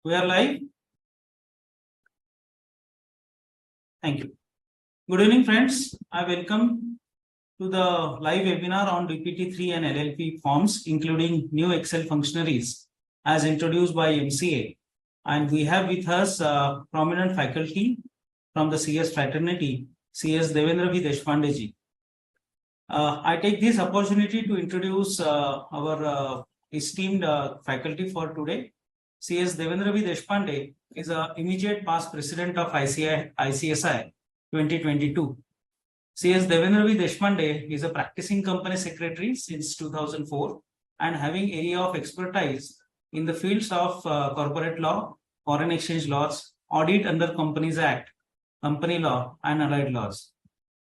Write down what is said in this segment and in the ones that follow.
We are live. Thank you. Good evening, friends. I welcome to the live webinar on DPT3 and LLP forms, including new Excel functionaries as introduced by MCA. And we have with us prominent faculty from the CS fraternity, CS Devendra V. Deshpande ji. I take this opportunity to introduce our esteemed faculty for today. CS Devendra V. Deshpande is an immediate past president of ICSI 2022. CS Devendra V. Deshpande is a practicing company secretary since 2004 and having area of expertise in the fields of corporate law, foreign exchange laws, audit under Companies Act, company law, and allied laws.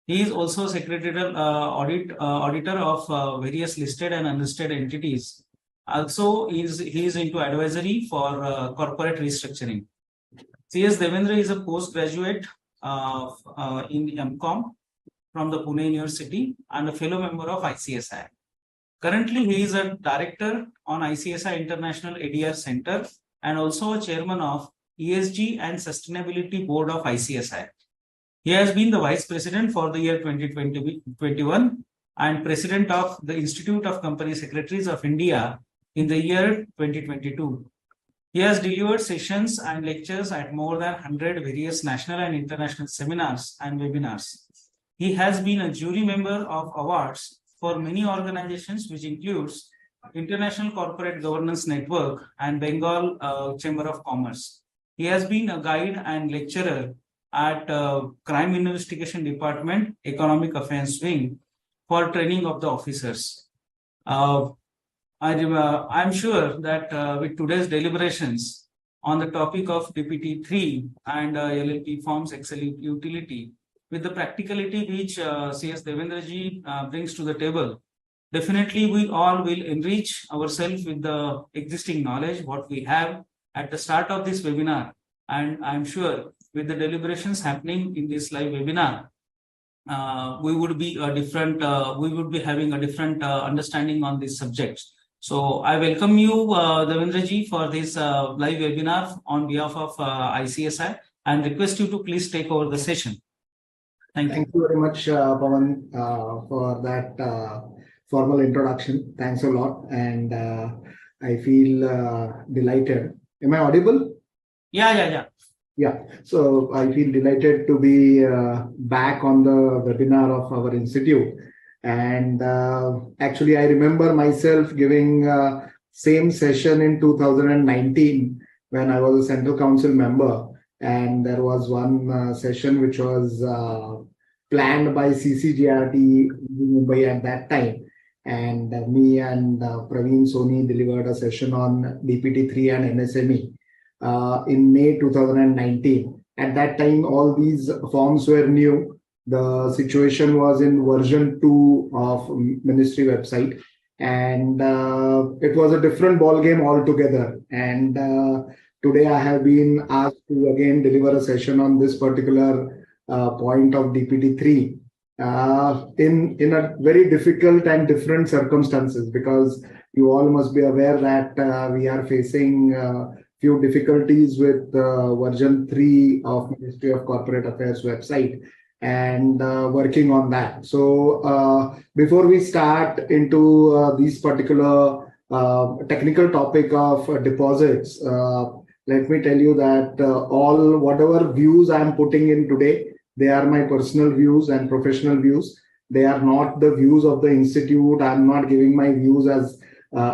He is also secretarial auditor of various listed and unlisted entities. Also, he is into advisory for corporate restructuring. CS Devendra is a postgraduate in MCom from the Pune University and a fellow member of ICSI. Currently, he is a director on ICSI International ADR Center and also a chairman of ESG and Sustainability Board of ICSI. He has been the vice president for the year 2021 and president of the Institute of Company Secretaries of India in the year 2022. He has delivered sessions and lectures at more than 100 various national and international seminars and webinars. He has been a jury member of awards for many organizations, which includes International Corporate Governance Network and Bengal Chamber of Commerce. He has been a guide and lecturer at Crime Investigation Department, Economic Offense Wing for training of the officers. I'm sure that with today's deliberations on the topic of DPT3 and LLP forms Excel utility, with the practicality which CS Devendra ji brings to the table, definitely we all will enrich ourselves with the existing knowledge what we have at the start of this webinar. And I'm sure with the deliberations happening in this live webinar, we would be having a different understanding on these subjects. So I welcome you, Devendra ji, for this live webinar on behalf of ICSI and request you to please take over the session. Thank you very much, Pawan, for that formal introduction. Thanks a lot. And I feel delighted. Am I audible? Yeah. So I feel delighted to be back on the webinar of our institute. And actually, I remember myself giving same session in 2019 when I was a Central Council member. And there was one session which was planned by CCGRT in Mumbai at that time. And me and Praveen Soni delivered a session on DPT3 and MSME in May 2019. At that time, all these forms were new. The situation was in version 2 of Ministry website. And it was a different ballgame altogether. And today I have been asked to again deliver a session on this particular point of DPT3 in a very difficult and different circumstances, because you all must be aware that we are facing few difficulties with version 3 of Ministry of Corporate Affairs website and working on that. So before we start into this particular technical topic of deposits, let me tell you that whatever views I am putting in today, they are my personal views and professional views. They are not the views of the institute. I am not giving my views as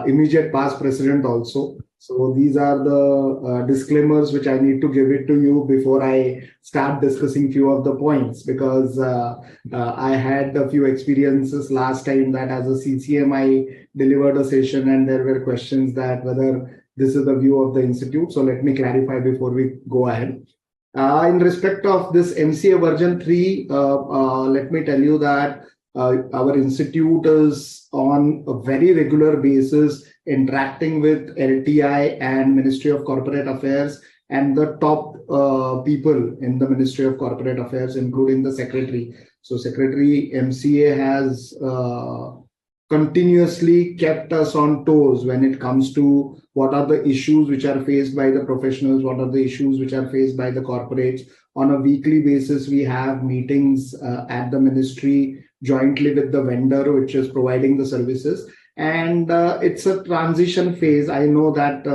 immediate past president also. So these are the disclaimers which I need to give it to you before I start discussing few of the points, because I had a few experiences last time that as a CCM I delivered a session and there were questions that whether this is the view of the institute. So let me clarify before we go ahead. In respect of this MCA version 3, let me tell you that our institute is on a very regular basis interacting with LTI and Ministry of Corporate Affairs and the top people in the Ministry of Corporate Affairs, including the secretary. So Secretary MCA has continuously kept us on toes when it comes to what are the issues which are faced by the professionals, what are the issues which are faced by the corporates. On a weekly basis, we have meetings at the ministry jointly with the vendor which is providing the services. And it's a transition phase. I know that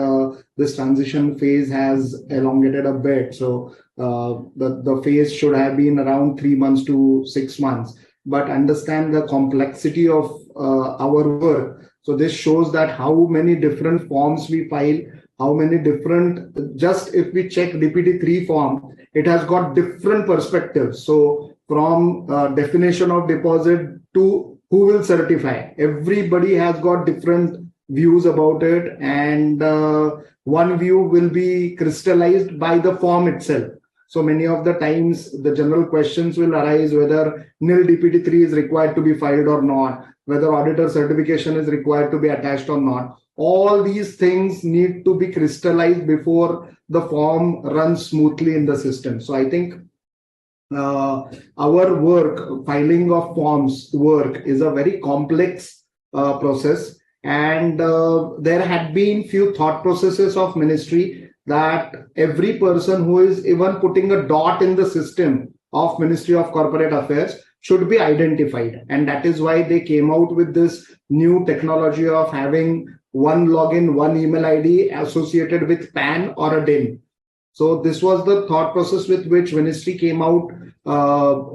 this transition phase has elongated a bit. So the phase should have been around 3 months to 6 months. But understand the complexity of our work. So this shows that how many different forms we file, how many different, just if we check DPT3 form, it has got different perspectives. So from definition of deposit to who will certify, everybody has got different views about it. And one view will be crystallized by the form itself. So many of the times the general questions will arise whether nil DPT3 is required to be filed or not, whether auditor certification is required to be attached or not. All these things need to be crystallized before the form runs smoothly in the system. So I think our work, filing of forms work, is a very complex process. And there had been few thought processes of ministry that every person who is even putting a dot in the system of Ministry of Corporate Affairs should be identified. And that is why they came out with this new technology of having one login, one email ID associated with PAN or a DIN. So this was the thought process with which ministry came out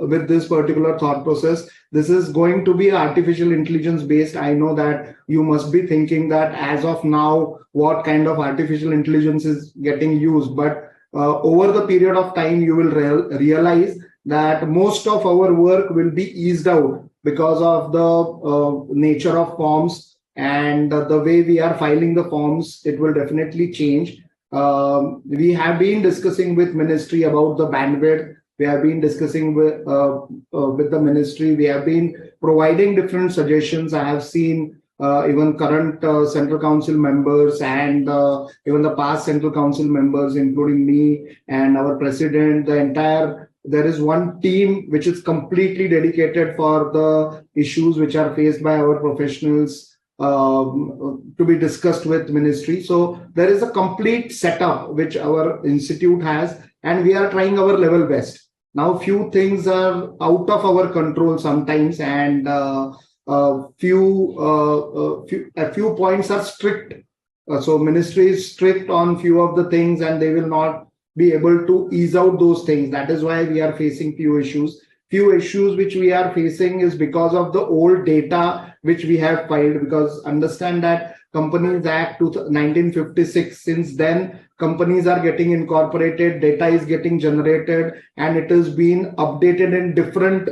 with this particular thought process. This is going to be artificial intelligence based. I know that you must be thinking that as of now, what kind of artificial intelligence is getting used. But over the period of time, you will realize that most of our work will be eased out because of the nature of forms and the way we are filing the forms. It will definitely change. We have been discussing with ministry about the bandwidth. We have been discussing with the ministry. We have been providing different suggestions. I have seen even current Central Council members and even the past Central Council members, including me and our president, there is one team which is completely dedicated for the issues which are faced by our professionals to be discussed with ministry. So there is a complete setup which our institute has, and we are trying our level best. Now, few things are out of our control sometimes, and a few points are strict. So ministry is strict on few of the things, and they will not be able to ease out those things. That is why we are facing few issues. Few issues which we are facing is because of the old data which we have filed, because understand that Companies Act 1956, since then companies are getting incorporated, data is getting generated, and it is being updated in different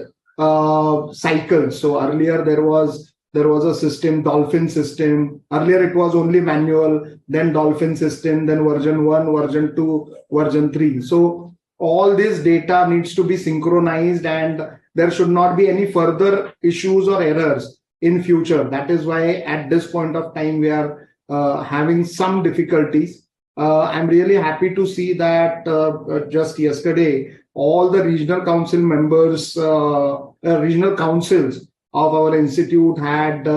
cycles. So earlier there was a system, Dolphin system. Earlier it was only manual, then Dolphin system, then version 1, version 2, version 3. So all this data needs to be synchronized, and there should not be any further issues or errors in future. That is why at this point of time we are having some difficulties. I'm really happy to see that just yesterday all the regional council members, regional councils of our institute had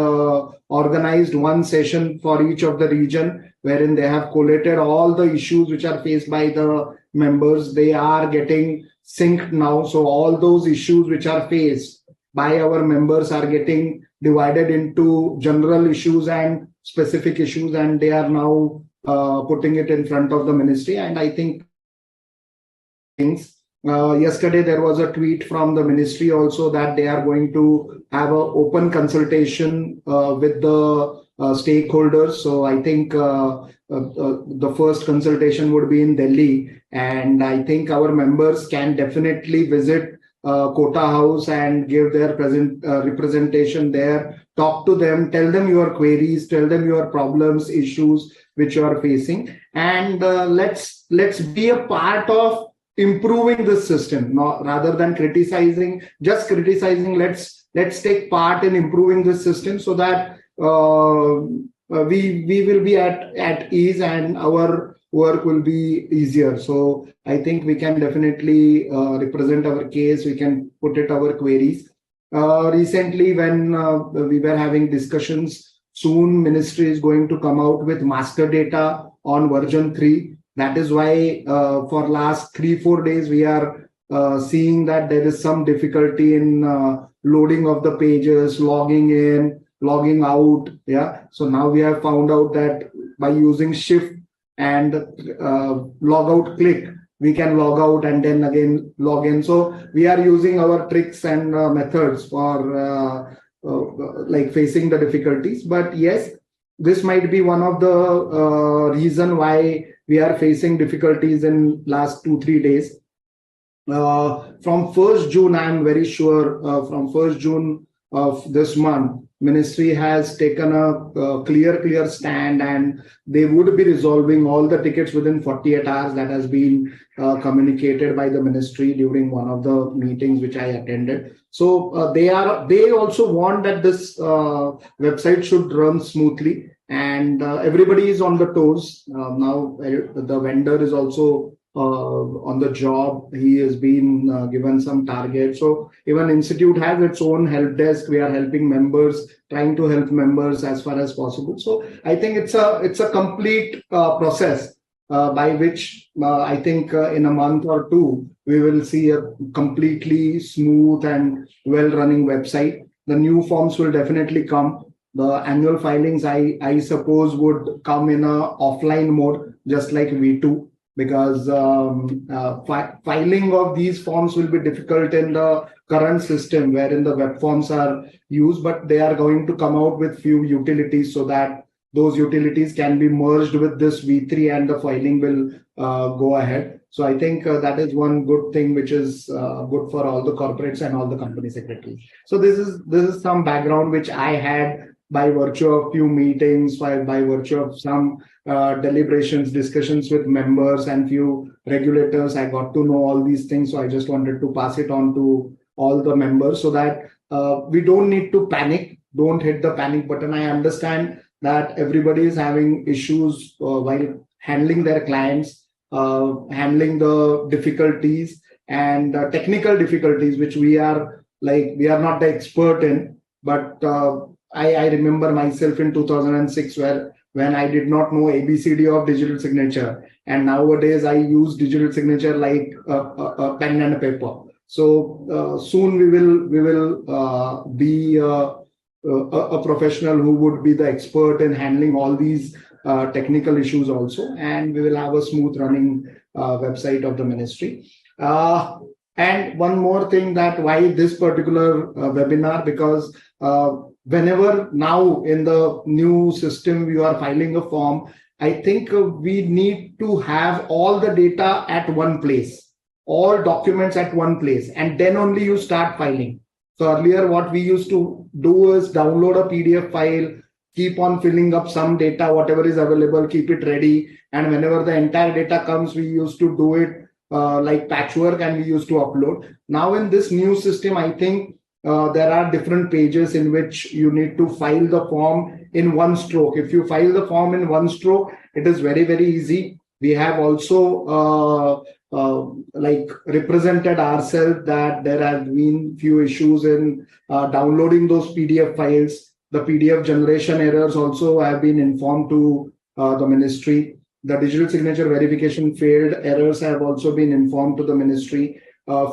organized one session for each of the region, wherein they have collated all the issues which are faced by the members. They are getting synced now. So all those issues which are faced by our members are getting divided into general issues and specific issues, and they are now putting it in front of the ministry. And I think things. Yesterday, there was a tweet from the ministry also that they are going to have an open consultation with the stakeholders. So I think the first consultation would be in Delhi, and I think our members can definitely visit Kota House and give their representation there, talk to them, tell them your queries, tell them your problems, issues which you are facing, and let's be a part of improving this system, not rather than criticizing. Let's take part in improving this system so that we will be at ease and our work will be easier. So I think we can definitely represent our case. We can put it our queries. Recently, when we were having discussions, soon ministry is going to come out with master data on version 3. That is why for last 3-4 days, we are seeing that there is some difficulty in loading of the pages, logging in, logging out. Yeah. So now we have found out that by using shift and log out click, we can log out and then again log in. So we are using our tricks and methods for like facing the difficulties. But yes, this might be one of the reason why we are facing difficulties in last 2-3 days. From 1st June, I am very sure from 1st June of this month, ministry has taken a clear stand, and they would be resolving all the tickets within 48 hours. That has been communicated by the ministry during one of the meetings which I attended. So they also want that this website should run smoothly, and everybody is on the toes. Now the vendor is also on the job. He has been given some target. So even institute has its own help desk. We are helping members, trying to help members as far as possible. So I think it's a complete process by which I think in a month or two, we will see a completely smooth and well-running website. The new forms will definitely come. The annual filings, I suppose, would come in a offline mode, just like V2. Because filing of these forms will be difficult in the current system wherein the web forms are used, but they are going to come out with few utilities so that those utilities can be merged with this V3 and the filing will go ahead. So I think that is one good thing which is good for all the corporates and all the company secretaries. So this is some background which I had by virtue of few meetings, by virtue of some deliberations, discussions with members and few regulators. I got to know all these things. So I just wanted to pass it on to all the members so that we don't need to panic. Don't hit the panic button. I understand that everybody is having issues while handling their clients, handling the difficulties and technical difficulties, which we are not the expert in, but I remember myself in 2006 when I did not know ABCD of digital signature, and nowadays I use digital signature like a pen and a paper. So soon we will be a professional who would be the expert in handling all these technical issues also, and we will have a smooth running website of the ministry. And one more thing, that why this particular webinar, because whenever now in the new system you are filing a form, I think we need to have all the data at one place, all documents at one place, and then only you start filing. So earlier what we used to do is download a PDF file, keep on filling up some data, whatever is available, keep it ready. And whenever the entire data comes, we used to do it like patchwork and we used to upload. Now in this new system, I think there are different pages in which you need to file the form in one stroke. If you file the form in one stroke, it is very, very easy. We have also represented ourselves that there have been few issues in downloading those PDF files. The PDF generation errors also have been informed to the ministry. The digital signature verification failed errors have also been informed to the ministry.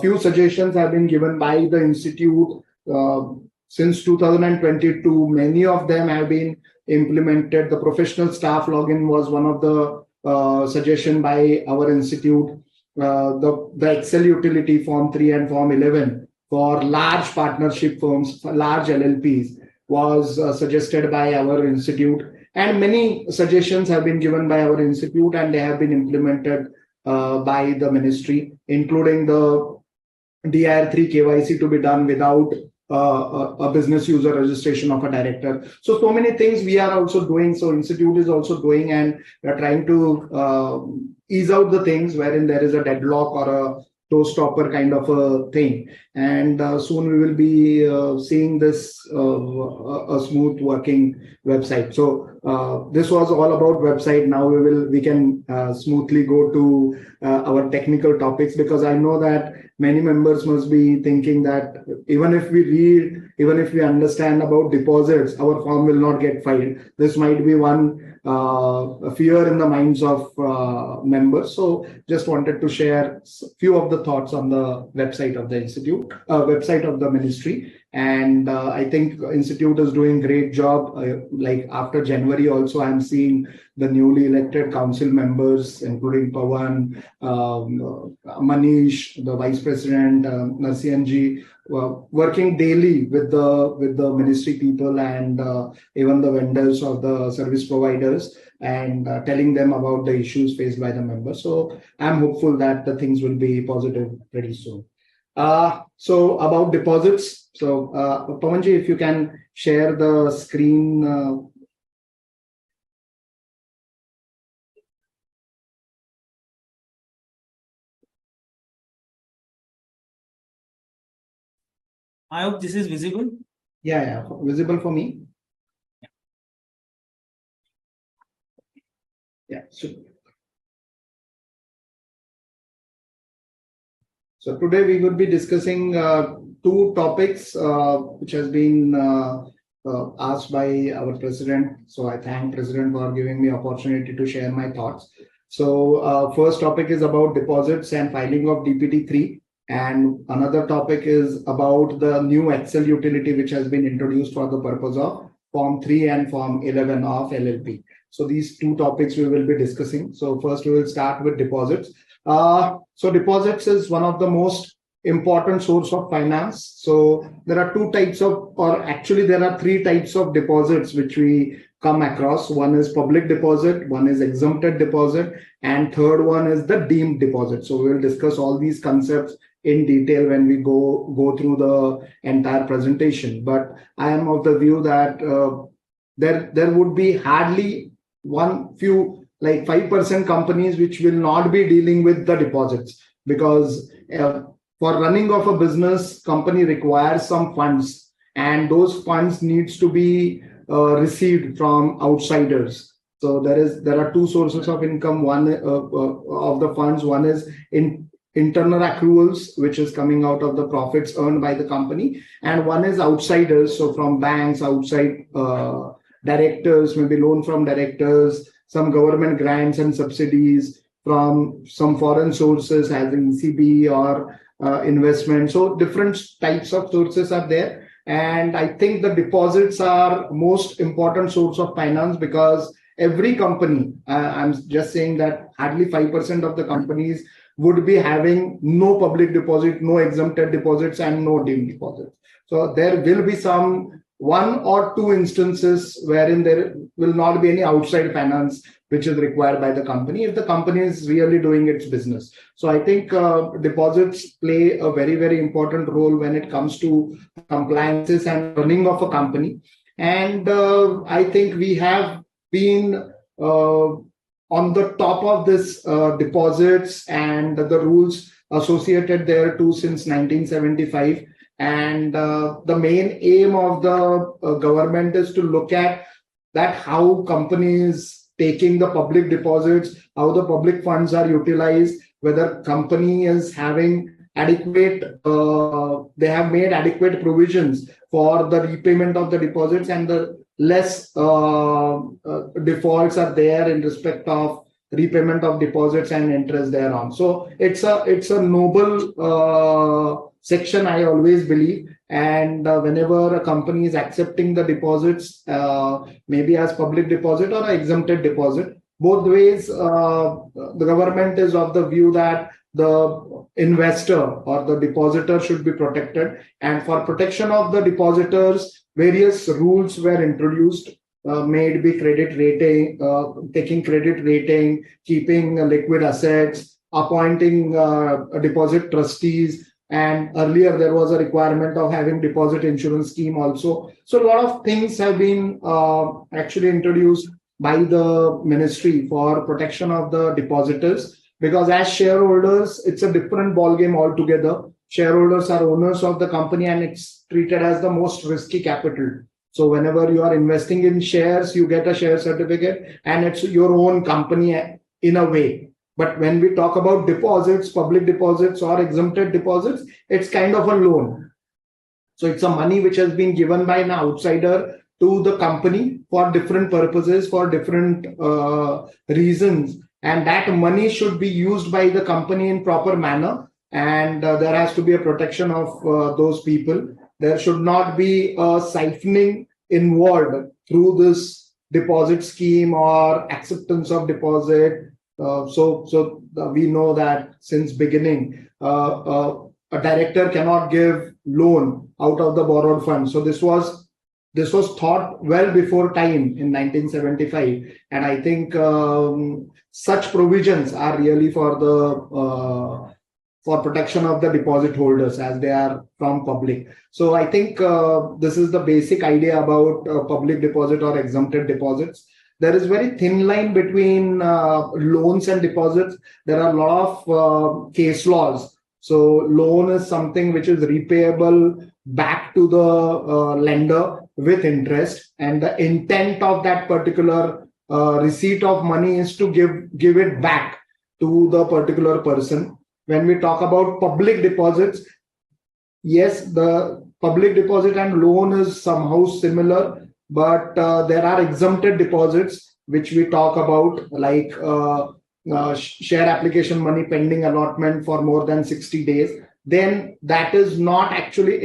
Few suggestions have been given by the institute since 2022. Many of them have been implemented. The professional staff login was one of the suggestion by our institute. The Excel utility Form 3 and Form 11 for large partnership firms, for large LLPs, was suggested by our institute. And many suggestions have been given by our institute and they have been implemented by the ministry, including the DIR3 KYC to be done without a business user registration of a director. So many things we are also doing. So institute is also doing, and we are trying to ease out the things wherein there is a deadlock or a showstopper kind of a thing. And soon we will be seeing this a smooth working website. So this was all about website. Now we can smoothly go to our technical topics, because I know that many members must be thinking that even if we read even if we understand about deposits, our form will not get filed. This might be one fear in the minds of members. So just wanted to share few of the thoughts on the website of the institute, website of the ministry. And I think institute is doing great job. Like after January also, I'm seeing the newly elected council members, including Pawan, Manish, the vice president, Narsianji, working daily with the ministry people and even the vendors of the service providers, and telling them about the issues faced by the members. So I'm hopeful that the things will be positive pretty soon. So about deposits. So Pawanji, if you can share the screen. I hope this is visible. Yeah, visible for me. Yeah. So today we would be discussing two topics which has been asked by our president. So I thank president for giving me opportunity to share my thoughts. So first topic is about deposits and filing of DPT-3. And another topic is about the new Excel utility which has been introduced for the purpose of Form 3 and Form 11 of LLP. So these two topics we will be discussing. So first we will start with deposits. So deposits is one of the most important source of finance. So there are two types of, or actually there are three types of deposits which we come across. One is public deposit, one is exempted deposit, and third one is the deemed deposit. So we will discuss all these concepts in detail when we go through the entire presentation. But I am of the view that there would be hardly few like 5% companies which will not be dealing with the deposits, because for running of a business, company requires some funds, and those funds needs to be received from outsiders. So there are two sources of income. One of the funds, one is internal accruals, which is coming out of the profits earned by the company, and one is outsiders. So from banks, outside directors, maybe loan from directors, some government grants and subsidies from some foreign sources as in ECB or investment. So different types of sources are there. And I think the deposits are most important source of finance, because every company, I'm just saying that hardly 5% of the companies would be having no public deposit, no exempted deposits, and no deemed deposits. So there will be some one or two instances wherein there will not be any outside finance which is required by the company if the company is really doing its business. So I think deposits play a very, very important role when it comes to compliances and running of a company. And I think we have been on the top of this deposits and the rules associated there too since 1975. And the main aim of the government is to look at that how companies taking the public deposits, how the public funds are utilized, whether company is having adequate, they have made adequate provisions for the repayment of the deposits, and the less defaults are there in respect of repayment of deposits and interest thereon. So it's a noble section, I always believe. And whenever a company is accepting the deposits, maybe as public deposit or exempted deposit, both ways, the government is of the view that the investor or the depositor should be protected. And for protection of the depositors, various rules were introduced. May it be credit rating, taking credit rating, keeping liquid assets, appointing deposit trustees. And earlier there was a requirement of having deposit insurance scheme also. So a lot of things have been actually introduced by the ministry for protection of the depositors, because as shareholders, it's a different ballgame altogether. Shareholders are owners of the company, and it's treated as the most risky capital. So whenever you are investing in shares, you get a share certificate and it's your own company in a way. But when we talk about deposits, public deposits or exempted deposits, it's kind of a loan. So it's a money which has been given by an outsider to the company for different purposes, for different reasons. And that money should be used by the company in proper manner. And there has to be a protection of those people. There should not be a siphoning involved through this deposit scheme or acceptance of deposit. So we know that since beginning, a director cannot give loan out of the borrowed funds. So this was thought well before time in 1975, and I think such provisions are really for the for protection of the deposit holders as they are from public. So I think this is the basic idea about public deposit or exempted deposits. There is very thin line between loans and deposits. There are a lot of case laws. So loan is something which is repayable back to the lender with interest, and the intent of that particular receipt of money is to give it back to the particular person. When we talk about public deposits, yes, the public deposit and loan is somehow similar, but there are exempted deposits which we talk about, like share application money pending allotment for more than 60 days. Then that is not actually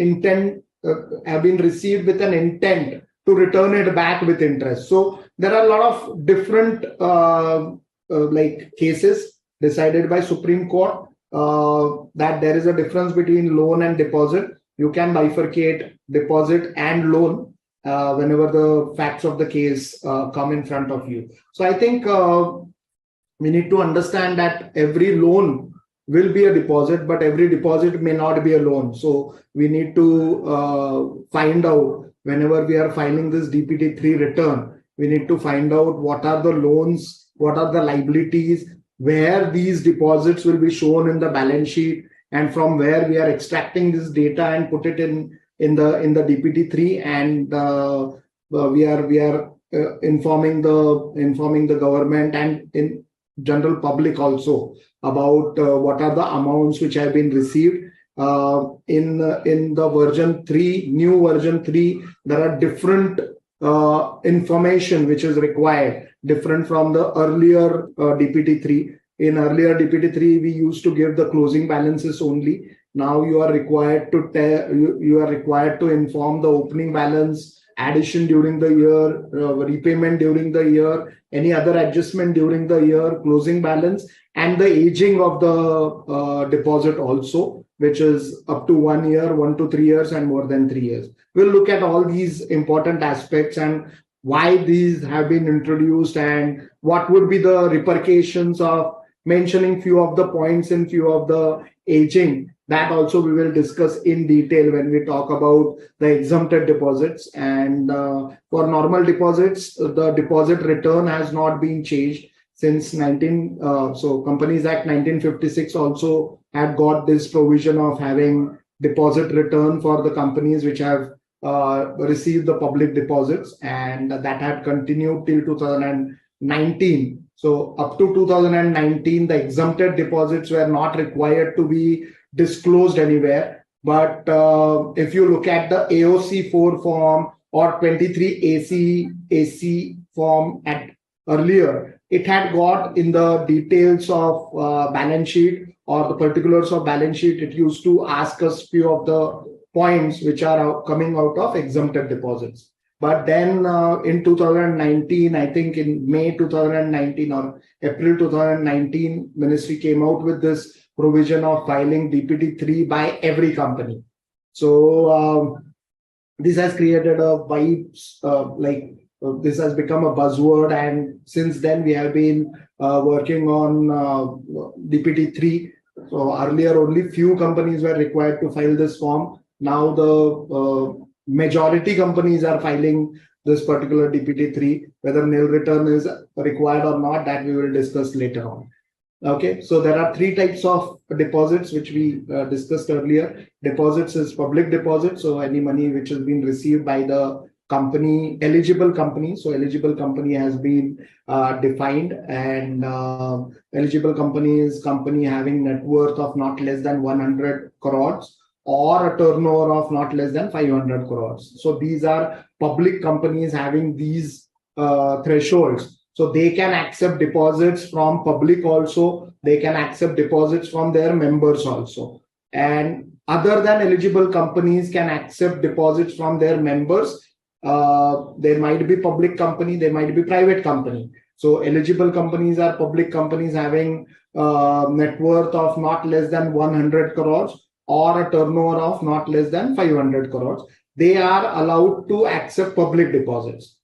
have been received with an intent to return it back with interest. So there are a lot of different like cases decided by Supreme Court that there is a difference between loan and deposit. You can bifurcate deposit and loan whenever the facts of the case come in front of you. So I think we need to understand that every loan will be a deposit, but every deposit may not be a loan. So we need to find out, whenever we are filing this DPT-3 return, we need to find out what are the loans, what are the liabilities, where these deposits will be shown in the balance sheet, and from where we are extracting this data and put it in the DPT-3, and we are informing the government and in general public also about what are the amounts which have been received. In the version 3, new version 3, there are different information which is required, different from the earlier DPT-3. In earlier DPT-3, we used to give the closing balances only. Now you are required to inform the opening balance, addition during the year, repayment during the year, any other adjustment during the year, closing balance, and the aging of the deposit also, which is up to 1 year, 1 to 3 years, and more than 3 years. We'll look at all these important aspects and why these have been introduced and what would be the repercussions of mentioning few of the points and few of the aging. That also we will discuss in detail when we talk about the exempted deposits. And for normal deposits, the deposit return has not been changed since so Companies Act 1956 also had got this provision of having deposit return for the companies which have received the public deposits, and that had continued till 2019. So up to 2019, the exempted deposits were not required to be disclosed anywhere. But if you look at the AOC 4 form or 23 AC form at earlier, it had got in the details of balance sheet or the particulars of balance sheet. It used to ask us few of the points which are coming out of exempted deposits. But then in 2019, I think in May 2019 or April 2019, Ministry came out with this provision of filing DPT-3 by every company. So this has created a vibe, this has become a buzzword. And since then, we have been working on DPT-3. So earlier, only few companies were required to file this form. Now the majority companies are filing this particular DPT-3. Whether nil return is required or not, that we will discuss later on. Okay, so there are three types of deposits which we discussed earlier. Deposits is public deposit, so any money which has been received by the company, eligible company. So eligible company has been defined, and eligible company is company having net worth of not less than 100 crores or a turnover of not less than 500 crores. So these are public companies having these thresholds. So they can accept deposits from public also. They can accept deposits from their members also. And other than eligible companies can accept deposits from their members. There might be public company, there might be private company. So eligible companies are public companies having net worth of not less than 100 crores or a turnover of not less than 500 crores. They are allowed to accept public deposits.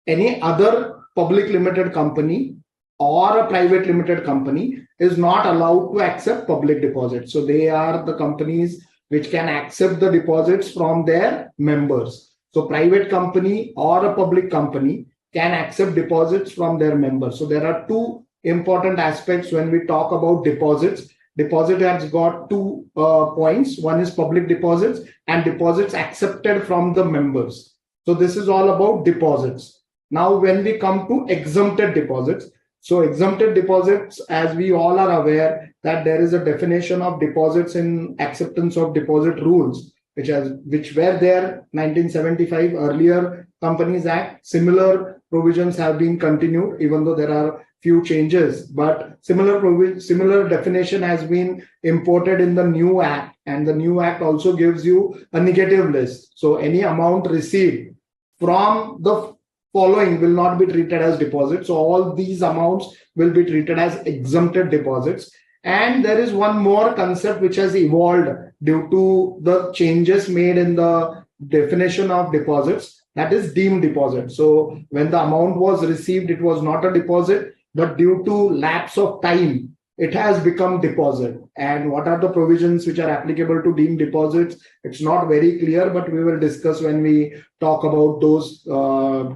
Any other public limited company or a private limited company is not allowed to accept public deposits. So they are the companies which can accept the deposits from their members. So private company or a public company can accept deposits from their members. So there are two important aspects when we talk about deposits. Deposit has got two points. One is public deposits and deposits accepted from the members. So this is all about deposits. Now, when we come to exempted deposits, so exempted deposits, as we all are aware that there is a definition of deposits in acceptance of deposit rules, which were there 1975 earlier Companies Act. Similar provisions have been continued, even though there are few changes, but similar definition has been imported in the new act, and the new act also gives you a negative list. So any amount received from the following will not be treated as deposits. So all these amounts will be treated as exempted deposits. And there is one more concept which has evolved due to the changes made in the definition of deposits, that is deemed deposit. So when the amount was received, it was not a deposit, but due to lapse of time, it has become deposit. And what are the provisions which are applicable to deemed deposits? It's not very clear, but we will discuss when we talk about those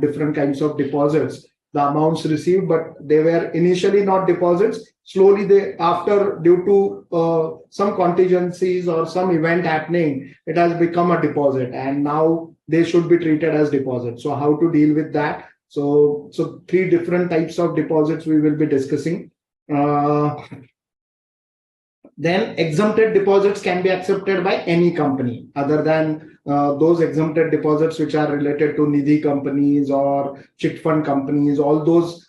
different kinds of deposits, the amounts received, but they were initially not deposits. Slowly, due to some contingencies or some event happening, it has become a deposit, and now they should be treated as deposits. So how to deal with that? So three different types of deposits we will be discussing. Then exempted deposits can be accepted by any company other than those exempted deposits which are related to Nidhi companies or chit fund companies. All those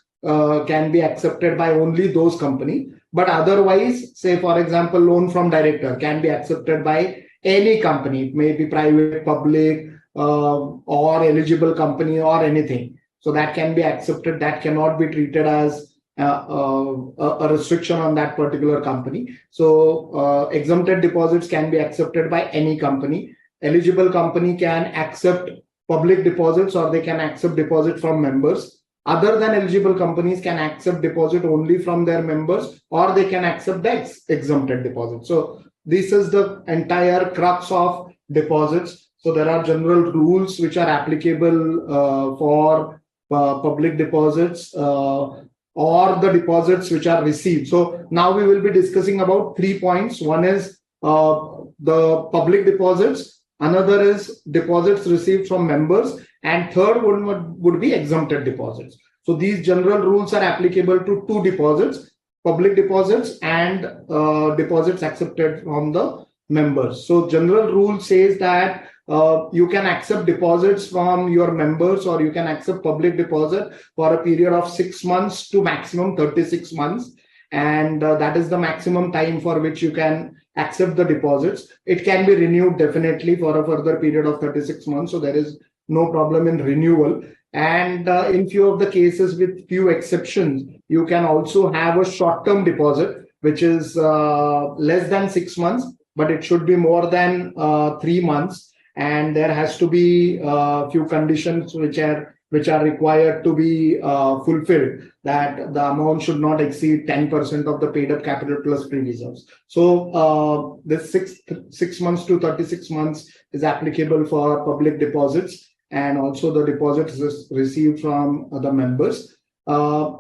can be accepted by only those companies. But otherwise, say for example, loan from director can be accepted by any company. It may be private, public, or eligible company or anything. So that can be accepted. That cannot be treated as a restriction on that particular company. So exempted deposits can be accepted by any company. Eligible company can accept public deposits or they can accept deposit from members. Other than eligible companies can accept deposit only from their members, or they can accept the exempted deposit. So this is the entire crux of deposits. So there are general rules which are applicable for public deposits or the deposits which are received. So now we will be discussing about 3 points. One is the public deposits, another is deposits received from members, and third would be exempted deposits. So these general rules are applicable to two deposits, public deposits and deposits accepted from the members. So general rule says that you can accept deposits from your members, or you can accept public deposit for a period of 6 months to maximum 36 months. And that is the maximum time for which you can accept the deposits. It can be renewed definitely for a further period of 36 months. So there is no problem in renewal. And in few of the cases, with few exceptions, you can also have a short-term deposit, which is less than 6 months, but it should be more than 3 months. And there has to be a few conditions which are required to be fulfilled, that the amount should not exceed 10% of the paid up capital plus free reserves. So this 6 months to 36 months is applicable for public deposits, and also the deposits received from the members.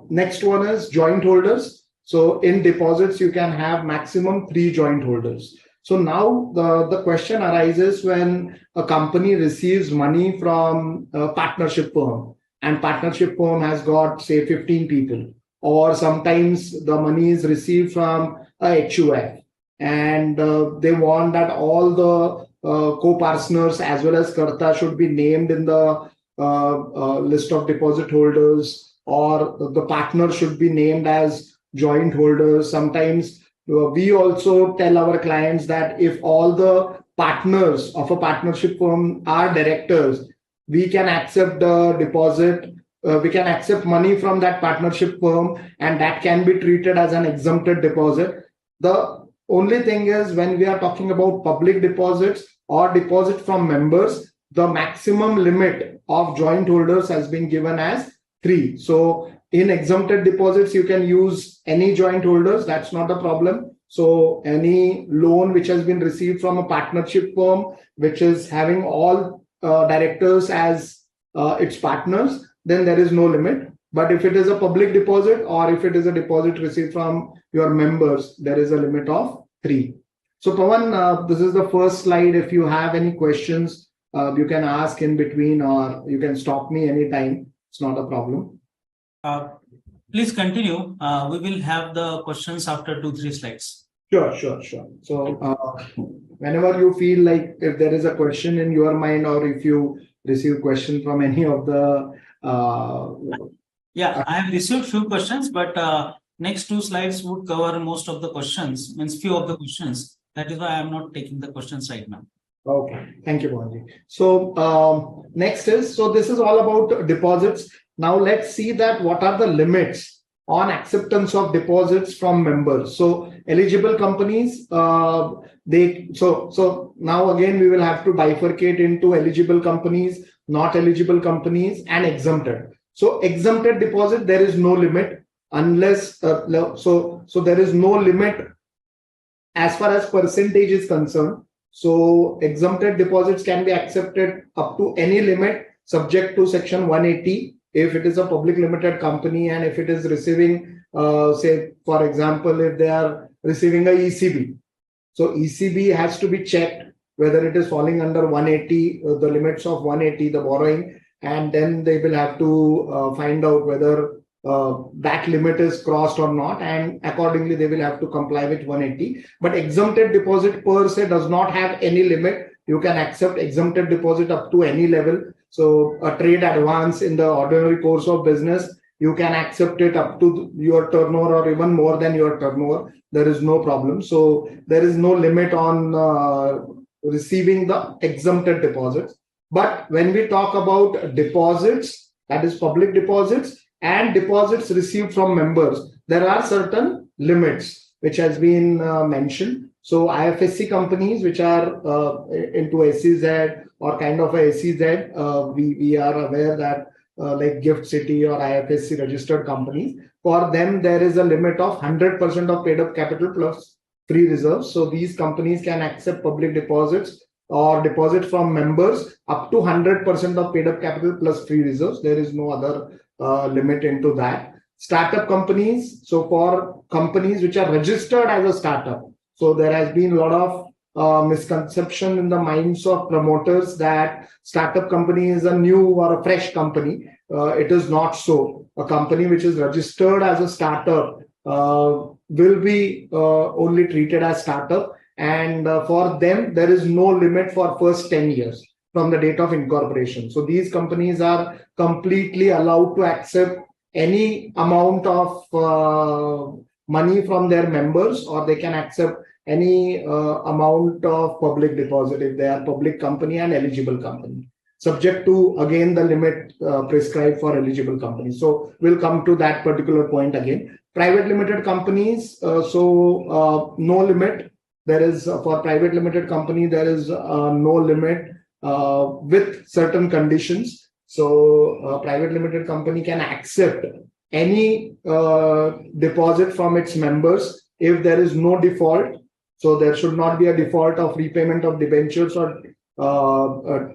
Next one is joint holders. So in deposits, you can have maximum 3 joint holders. So now the question arises when a company receives money from a partnership firm, and partnership firm has got, say, 15 people, or sometimes the money is received from a HUF, and they want that all the co-partners as well as Karta should be named in the list of deposit holders, or the partner should be named as joint holders. Sometimes we also tell our clients that if all the partners of a partnership firm are directors, we can accept the deposit. We can accept money from that partnership firm, and that can be treated as an exempted deposit. The only thing is, when we are talking about public deposits or deposit from members, the maximum limit of joint holders has been given as 3. So in exempted deposits, you can use any joint holders. That's not a problem. So any loan which has been received from a partnership firm, which is having all directors as its partners, then there is no limit. But if it is a public deposit, or if it is a deposit received from your members, there is a limit of 3. So Pawan, this is the first slide. If you have any questions, you can ask in between, or you can stop me anytime. It's not a problem. Please continue. We will have the questions after 2-3 slides. Sure. So whenever you feel like if there is a question in your mind, or if you receive question from any of the I have received few questions, but next 2 slides would cover most of the questions, means few of the questions. That is why I am not taking the questions right now. Okay, thank you, Pawanji. So next is, so this is all about deposits. Now let's see that what are the limits on acceptance of deposits from members. So eligible companies, so now again we will have to bifurcate into eligible companies, not eligible companies, and exempted. So exempted deposit, there is no limit unless so there is no limit as far as percentage is concerned. So exempted deposits can be accepted up to any limit subject to section 180 if it is a public limited company, and if it is receiving say for example, if they are receiving a ECB. So ECB has to be checked whether it is falling under 180, the limits of 180, the borrowing, and then they will have to find out whether that limit is crossed or not, and accordingly they will have to comply with 180. But exempted deposit per se does not have any limit. You can accept exempted deposit up to any level. So a trade advance in the ordinary course of business, you can accept it up to your turnover or even more than your turnover. There is no problem. So there is no limit on receiving the exempted deposits. But when we talk about deposits, that is public deposits, and deposits received from members, there are certain limits which has been mentioned. So IFSC companies which are into SEZ or kind of a SEZ, we are aware that like Gift City or IFSC registered companies, for them there is a limit of 100% of paid up capital plus free reserves. So these companies can accept public deposits or deposit from members up to 100% of paid up capital plus free reserves. There is no other limit into that. Startup companies, so for companies which are registered as a startup, so there has been a lot of misconception in the minds of promoters that startup company is a new or a fresh company. It is not so. A company which is registered as a startup will be only treated as startup, and for them there is no limit for first 10 years from the date of incorporation. So these companies are completely allowed to accept any amount of money from their members, or they can accept any amount of public deposit if they are public company and eligible company, subject to again the limit prescribed for eligible companies. So we'll come to that particular point again. Private limited companies, no limit. There is for private limited company, there is no limit with certain conditions. So private limited company can accept any deposit from its members if there is no default. So there should not be a default of repayment of debentures or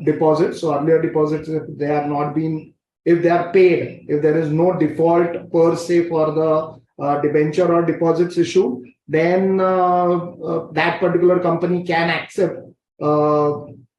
deposits. So earlier deposits, if they are not being, if they are paid, if there is no default per se for the debenture or deposits issued, then that particular company can accept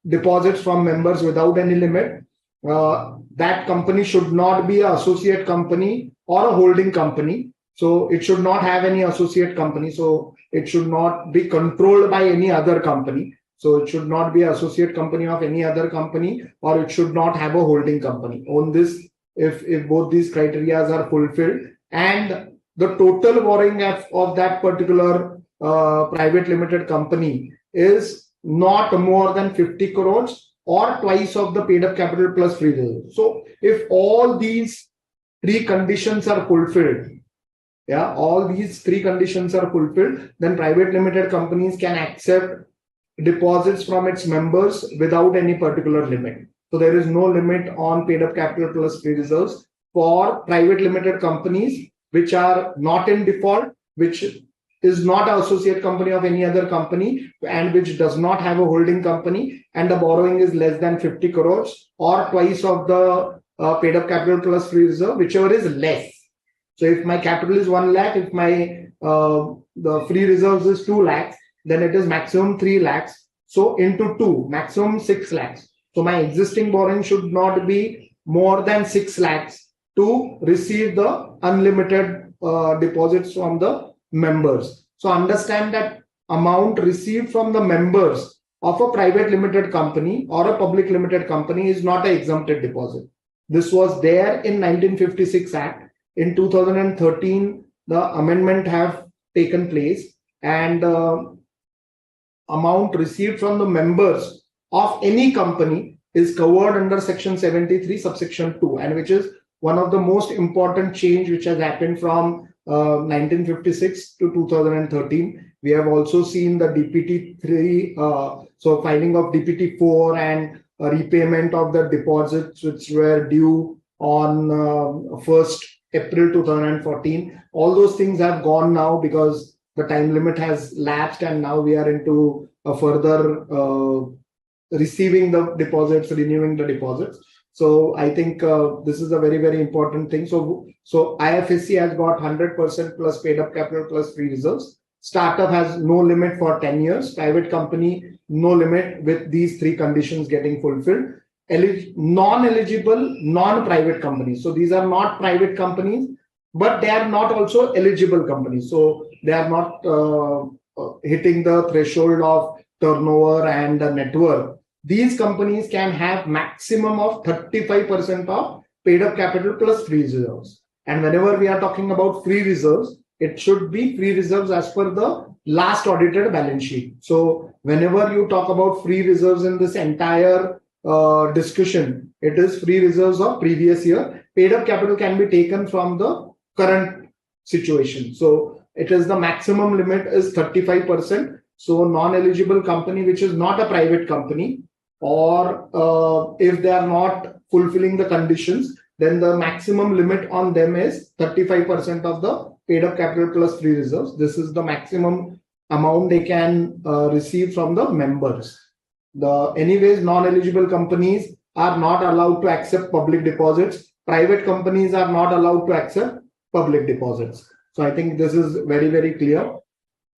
deposits from members without any limit. That company should not be an associate company or a holding company. So it should not have any associate company. So it should not be controlled by any other company. So it should not be an associate company of any other company, or it should not have a holding company. On this, if both these criteria are fulfilled, and the total borrowing of that particular private limited company is not more than 50 crores or twice of the paid up capital plus free reserve. So if all these three conditions are fulfilled, all these three conditions are fulfilled, then private limited companies can accept deposits from its members without any particular limit. So there is no limit on paid up capital plus free reserves for private limited companies which are not in default, which is not an associate company of any other company, and which does not have a holding company, and the borrowing is less than 50 crores or twice of the paid up capital plus free reserve, whichever is less. So if my capital is 1 lakh, if my the free reserves is 2 lakhs, then it is maximum 3 lakhs. So into 2, maximum 6 lakhs. So my existing borrowing should not be more than 6 lakhs to receive the unlimited deposits from the members. So understand that amount received from the members of a private limited company or a public limited company is not an exempted deposit. This was there in 1956 Act. In 2013, the amendment have taken place, and amount received from the members of any company is covered under section 73 subsection 2, and which is one of the most important change which has happened from 1956 to 2013. We have also seen the DPT-3, so filing of DPT-4 and repayment of the deposits which were due on 1st April 2014. All those things have gone now because the time limit has lapsed, and now we are into a further receiving the deposits, renewing the deposits. So I think this is a very, very important thing. So IFSC has got 100% plus paid up capital plus free reserves. Startup has no limit for 10 years. Private company, no limit with these three conditions getting fulfilled. Non-eligible, non-private companies. So these are not private companies, but they are not also eligible companies. So they are not hitting the threshold of turnover and net worth. These companies can have maximum of 35% of paid up capital plus free reserves. And whenever we are talking about free reserves, it should be free reserves as per the last audited balance sheet. So whenever you talk about free reserves in this entire discussion, it is free reserves of previous year. Paid up capital can be taken from the current situation. So it is the maximum limit is 35%. So non-eligible company, which is not a private company, or if they are not fulfilling the conditions, then the maximum limit on them is 35% of the paid up capital plus free reserves. This is the maximum amount they can receive from the members. Anyways, non-eligible companies are not allowed to accept public deposits. Private companies are not allowed to accept public deposits. So I think this is very, very clear.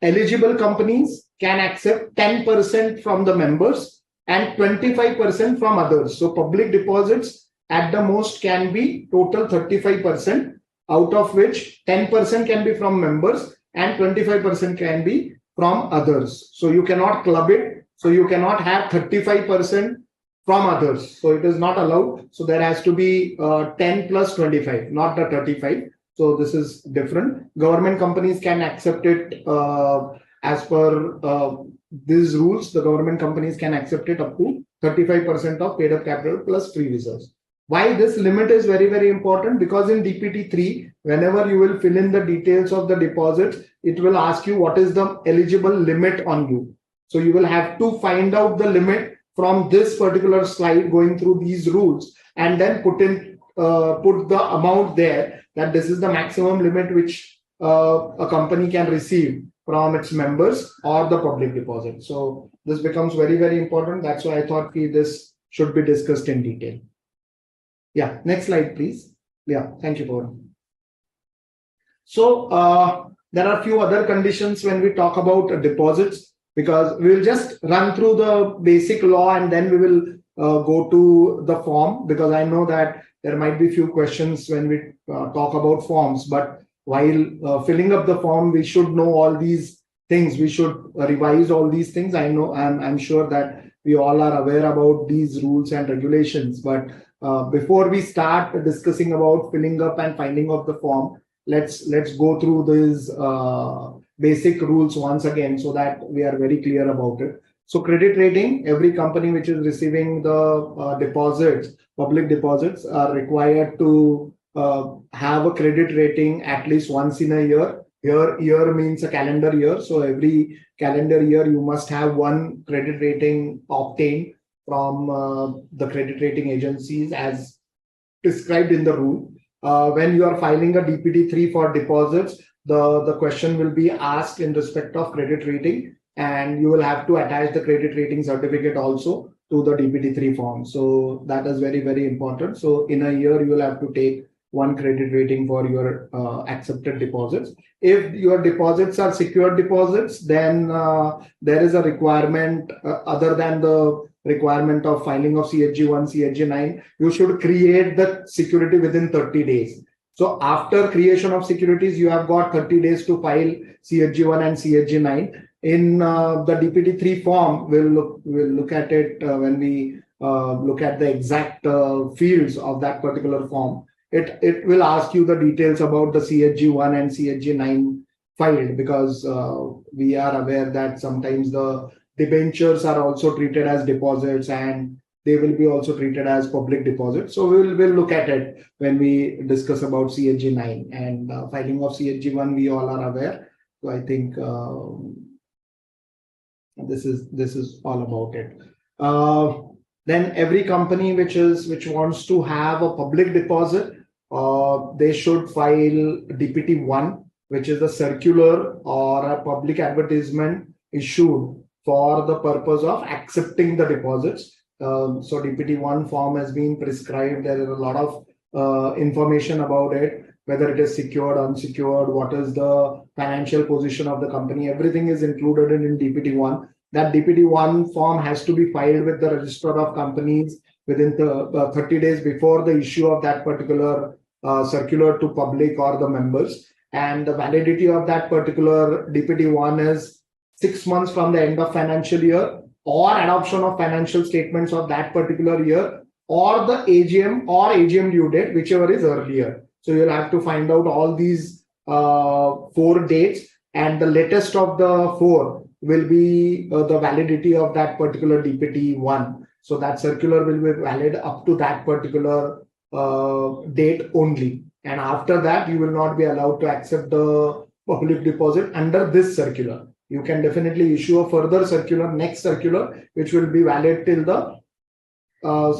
Eligible companies can accept 10% from the members and 25% from others. So public deposits at the most can be total 35%, out of which 10% can be from members and 25% can be from others. So you cannot club it. So you cannot have 35% from others. So it is not allowed. So there has to be 10 plus 25, not the 35. So this is different. Government companies can accept it as per these rules. The government companies can accept it up to 35% of paid up capital plus free reserves. Why this limit is very, very important? Because in DPT3, whenever you will fill in the details of the deposits, it will ask you what is the eligible limit on you. So you will have to find out the limit from this particular slide, going through these rules, and then put the amount there, that this is the maximum limit which a company can receive from its members or the public deposit. So this becomes very, very important. That's why I thought this should be discussed in detail. Yeah, next slide, please. Yeah, thank you, Pawan. So there are a few other conditions when we talk about deposits, because we will just run through the basic law and then we will go to the form, because I know that there might be few questions when we talk about forms, but while filling up the form, we should know all these things we should revise all these things. I know I'm sure that we all are aware about these rules and regulations, but before we start discussing about filling up and finding of the form, let's go through these basic rules once again so that we are very clear about it. So credit rating, every company which is receiving the deposits, public deposits, are required to have a credit rating at least once in a year. Year means a calendar year. So every calendar year, you must have one credit rating obtained from the credit rating agencies as prescribed in the rule. When you are filing a DPT-3 for deposits, the question will be asked in respect of credit rating, and you will have to attach the credit rating certificate also to the DPT-3 form. So that is very, very important. So in a year, you will have to take one credit rating for your accepted deposits. If your deposits are secured deposits, then there is a requirement other than the requirement of filing of CHG1, CHG9, you should create the security within 30 days. So after creation of securities, you have got 30 days to file CHG1 and CHG9. In the DPT3 form, we'll look at it when we look at the exact fields of that particular form. It will ask you the details about the CHG1 and CHG9 filed, because we are aware that sometimes the debentures are also treated as deposits and they will be also treated as public deposits. So we'll look at it when we discuss about CHG9 and filing of CHG1. We all are aware. So I think this is all about it. Then every company which wants to have a public deposit, they should file DPT1, which is a circular or a public advertisement issued for the purpose of accepting the deposits. So DPT1 form has been prescribed. There is a lot of information about it, whether it is secured, unsecured, what is the financial position of the company. Everything is included in DPT1. That DPT1 form has to be filed with the Register of Companies within the 30 days before the issue of that particular circular to public or the members. And the validity of that particular DPT1 is 6 months from the end of financial year, or adoption of financial statements of that particular year, or the AGM due date, whichever is earlier. So you'll have to find out all these 4 dates, and the latest of the 4 will be the validity of that particular DPT1. So that circular will be valid up to that particular date only. And after that, you will not be allowed to accept the public deposit under this circular. You can definitely issue a further circular, next circular, which will be valid till the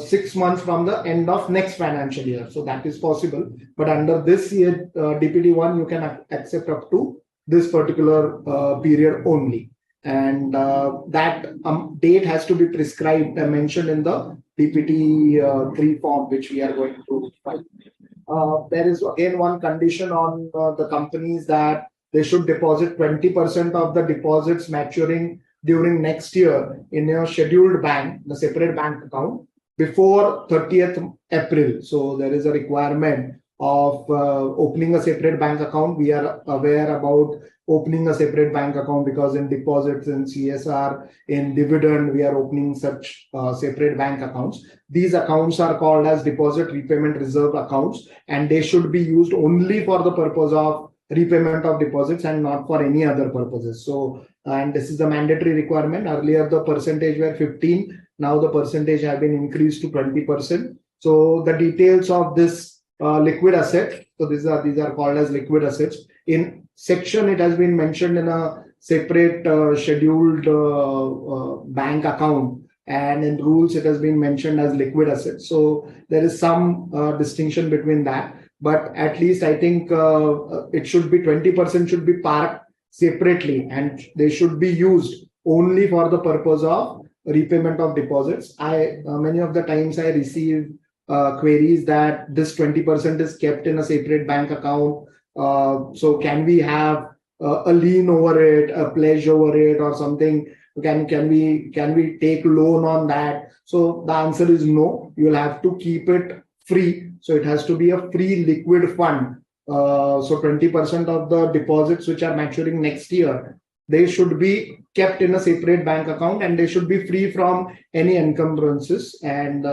6 months from the end of next financial year. So that is possible. But under this year, DPT1, you can accept up to this particular period only. And that date has to be prescribed and mentioned in the DPT3 form, which we are going to file. There is again one condition on the companies that they should deposit 20% of the deposits maturing during next year in a scheduled bank, the separate bank account, before 30th April. So there is a requirement of opening a separate bank account. We are aware about opening a separate bank account because in deposits, in CSR, in dividend, we are opening such separate bank accounts. These accounts are called as deposit repayment reserve accounts, and they should be used only for the purpose of repayment of deposits and not for any other purposes. So, and this is the mandatory requirement. Earlier, the percentage were 15. Now the percentage have been increased to 20%. So the details of this liquid asset. So these are called as liquid assets. In section, it has been mentioned in a separate scheduled bank account, and in rules, it has been mentioned as liquid assets. So there is some distinction between that. But at least I think it should be 20% should be parked separately, and they should be used only for the purpose of repayment of deposits. Many of the times I receive queries that this 20% is kept in a separate bank account. So can we have a lien over it, a pledge over it, or something? Can we take loan on that? So the answer is no. You will have to keep it free. So it has to be a free liquid fund. So 20% of the deposits which are maturing next year, they should be kept in a separate bank account, and they should be free from any encumbrances, and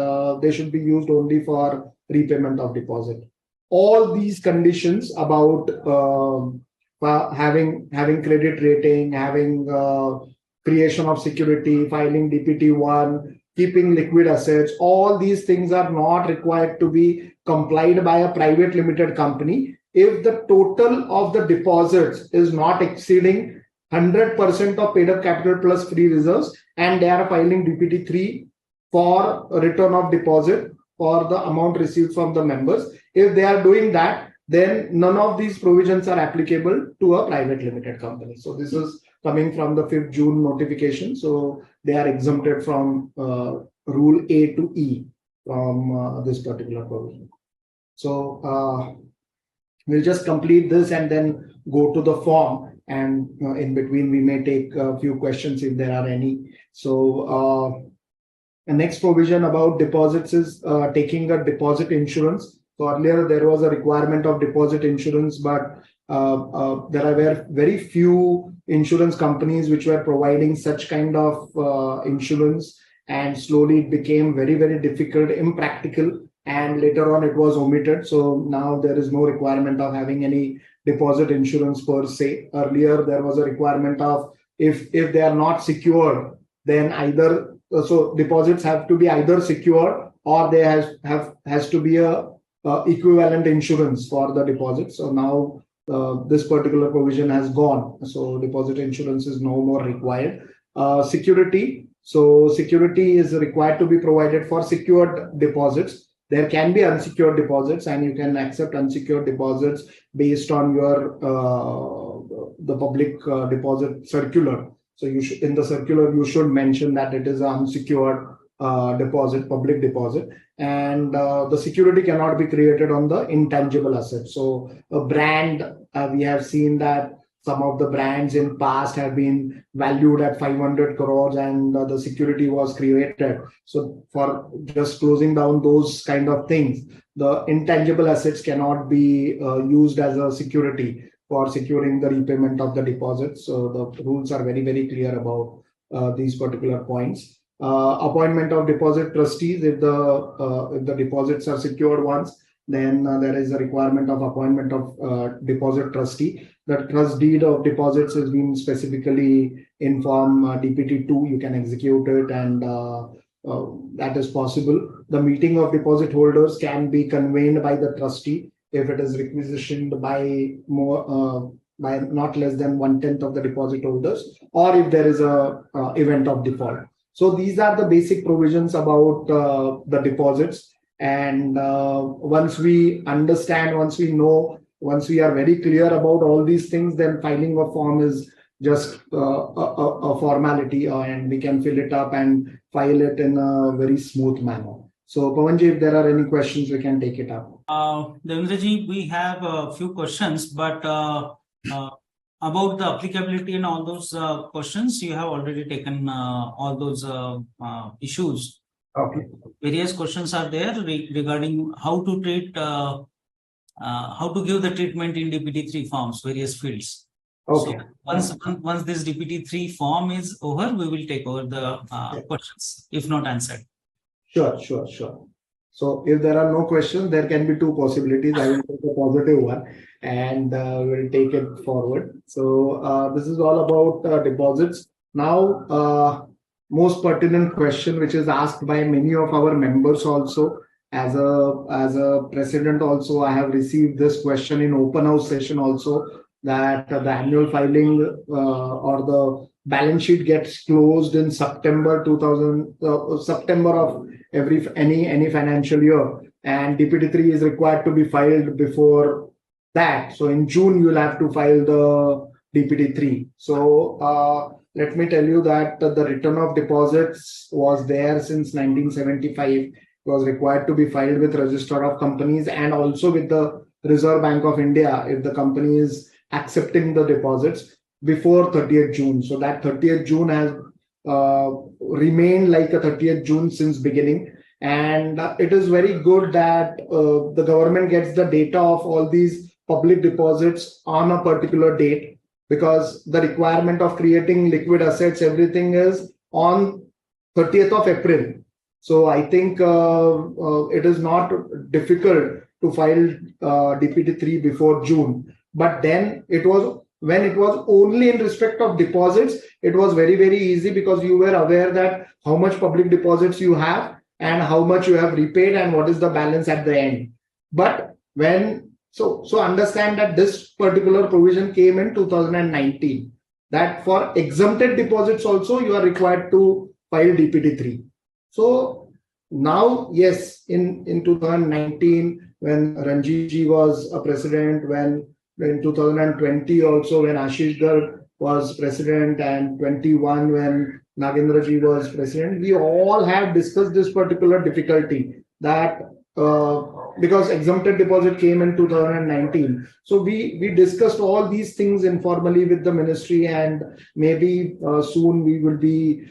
they should be used only for repayment of deposit. All these conditions about having credit rating, having creation of security, filing DPT-1, keeping liquid assets, all these things are not required to be complied by a private limited company if the total of the deposits is not exceeding 100% of paid up capital plus free reserves, and they are filing DPT-3 for return of deposit for the amount received from the members. If they are doing that, then none of these provisions are applicable to a private limited company. So this is coming from the 5th June notification. So they are exempted from rule A to E from this particular provision. So we'll just complete this and then go to the form, and in between we may take a few questions if there are any. So the next provision about deposits is taking a deposit insurance. So earlier there was a requirement of deposit insurance, but there are very few insurance companies which were providing such kind of insurance, and slowly it became very, very difficult, impractical, and later on it was omitted. So now there is no requirement of having any deposit insurance per se. Earlier there was a requirement of if they are not secured, then either so deposits have to be either secured or there has to be a equivalent insurance for the deposit. So now this particular provision has gone. So deposit insurance is no more required. Security. So security is required to be provided for secured deposits. There can be unsecured deposits, and you can accept unsecured deposits based on your the public deposit circular. So you should, in the circular, you should mention that it is an unsecured deposit, public deposit, and the security cannot be created on the intangible assets. So a brand, we have seen that some of the brands in past have been valued at 500 crores and the security was created. So for just closing down those kind of things, the intangible assets cannot be used as a security for securing the repayment of the deposit. So the rules are very, very clear about these particular points. Appointment of deposit trustees. If the deposits are secured once, then there is a requirement of appointment of deposit trustee. The trust deed of deposits has been specifically in form DPT-2. You can execute it, and that is possible. The meeting of deposit holders can be convened by the trustee if it is requisitioned by by not less than 1/10 of the deposit holders, or if there is a event of default. So these are the basic provisions about the deposits. And once we understand, once we know, once we are very clear about all these things, then filing a form is just a formality, and we can fill it up and file it in a very smooth manner. So Pawanji, if there are any questions, we can take it up. Devendraji, we have a few questions, but about the applicability and all those questions, you have already taken all those issues. Okay. Various questions are there regarding how to treat, how to give the treatment in DPT-3 forms, various fields. Okay. So once this DPT-3 form is over, we will take over the questions, if not answered. Sure. So if there are no questions, there can be two possibilities. I will take a positive one and we'll take it forward. So this is all about deposits. Now, most pertinent question which is asked by many of our members also. As a president also, I have received this question in open house session also, that the annual filing or the balance sheet gets closed in September of any financial year, and DPT-3 is required to be filed before that. So in June you'll have to file the DPT-3. So let me tell you that the return of deposits was there since 1975. It was required to be filed with Register of Companies and also with the Reserve Bank of India if the company is accepting the deposits before 30th June. So that 30th June has remained like a 30th June since beginning. And it is very good that the government gets the data of all these public deposits on a particular date. because the requirement of creating liquid assets, everything is on 30th of April. So I think it is not difficult to file DPT3 before June. But then when it was only in respect of deposits, it was very, very easy because you were aware that how much public deposits you have and how much you have repaid and what is the balance at the end. But so understand that this particular provision came in 2019, that for exempted deposits also you are required to file DPT3. So now, yes, in 2019, when Ranjit ji was a president, when in 2020 also when Ashish Garg was president, and 21 when Nagendra ji was president, we all have discussed this particular difficulty that because exempted deposit came in 2019. So we discussed all these things informally with the ministry, and maybe soon we will be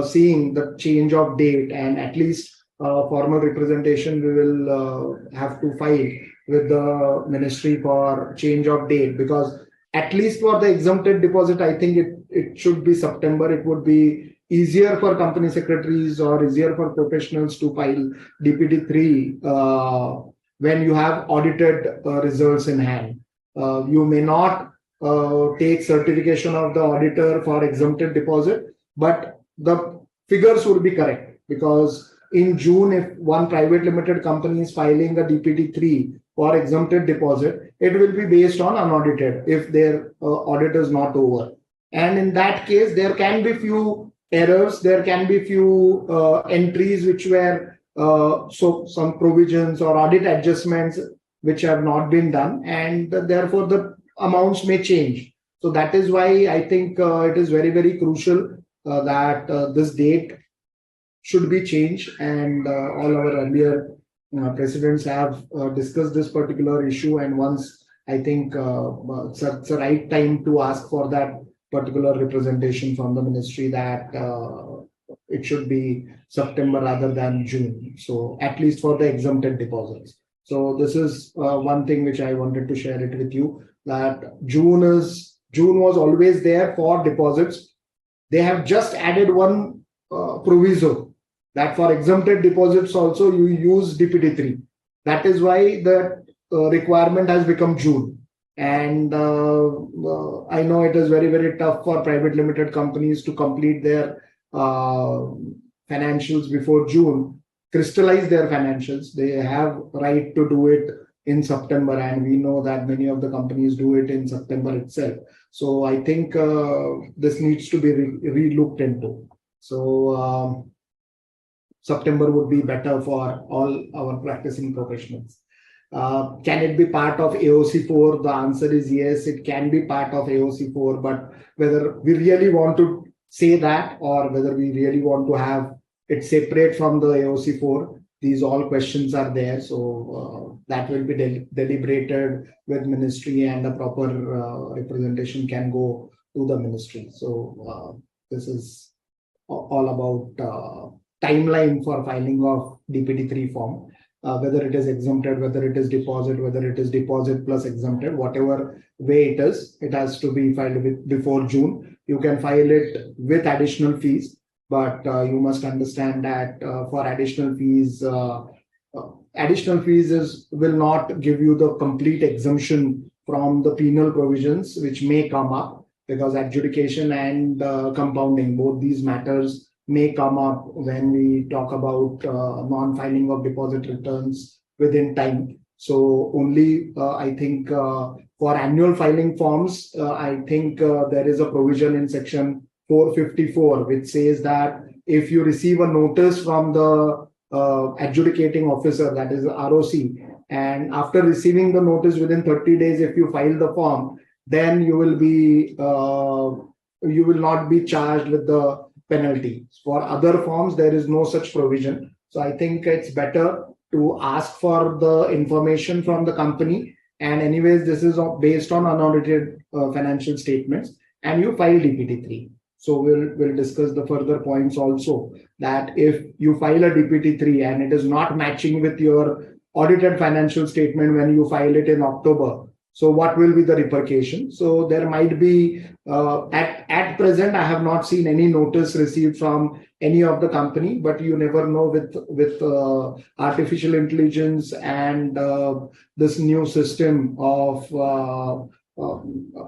seeing the change of date, and at least formal representation we will have to file with the ministry for change of date, because at least for the exempted deposit, I think it should be September. It would be easier for company secretaries or easier for professionals to file DPT3 when you have audited results in hand. You may not take certification of the auditor for exempted deposit, but the figures would be correct, because in June, if one private limited company is filing a DPT3 for exempted deposit, it will be based on unaudited if their audit is not over. And in that case, there can be few errors, there can be few entries which were so some provisions or audit adjustments which have not been done, and therefore the amounts may change. So that is why I think it is very, very crucial that this date should be changed, and all our earlier presidents have discussed this particular issue, and once I think it's the right time to ask for that particular representation from the ministry that it should be September rather than June. So at least for the exempted deposits. So this is one thing which I wanted to share it with you, that June was always there for deposits. They have just added one proviso that for exempted deposits also you use DPT3. That is why the requirement has become June. And I know it is very, very tough for private limited companies to complete their financials before June, crystallize their financials. They have right to do it in September, and we know that many of the companies do it in September itself. So I think this needs to be re-looked into. So September would be better for all our practicing professionals. Can it be part of AOC4? The answer is yes, it can be part of AOC4, but whether we really want to say that or whether we really want to have it separate from the AOC4, these all questions are there. So that will be deliberated with ministry, and a proper representation can go to the ministry. So this is all about timeline for filing of DPT3 form. Whether it is exempted, whether it is deposit, whether it is deposit plus exempted, whatever way it is, it has to be filed before June. You can file it with additional fees, but you must understand that for additional fees will not give you the complete exemption from the penal provisions which may come up, because adjudication and compounding, both these matters may come up when we talk about non-filing of deposit returns within time. So only I think for annual filing forms, I think there is a provision in section 454 which says that if you receive a notice from the adjudicating officer, that is the ROC, and after receiving the notice within 30 days, if you file the form, then you will not be charged with the penalty. For other forms, there is no such provision. So I think it's better to ask for the information from the company. And anyways, this is based on unaudited financial statements, and you file DPT3. So we'll discuss the further points also, that if you file a DPT3 and it is not matching with your audited financial statement when you file it in October, So what will be the repercussion? So there might be, at present, I have not seen any notice received from any of the company, but you never know with artificial intelligence and this new system of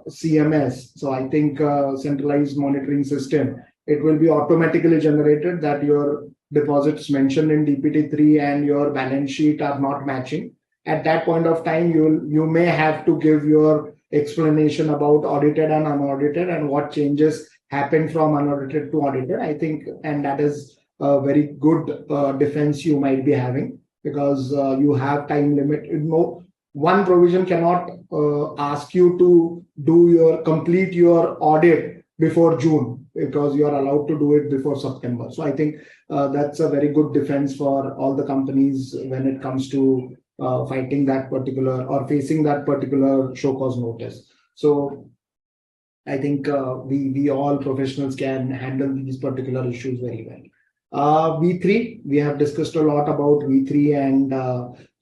CMS. So I think centralized monitoring system, it will be automatically generated that your deposits mentioned in DPT3 and your balance sheet are not matching. At that point of time, you may have to give your explanation about audited and unaudited and what changes happen from unaudited to audited. I think, and that is a very good defense you might be having, because you have time limit. One provision cannot ask you to complete your audit before June, because you are allowed to do it before September. So I think that's a very good defense for all the companies when it comes to fighting that particular or facing that particular show cause notice. So I think we all professionals can handle these particular issues very well. V3, we have discussed a lot about V3 and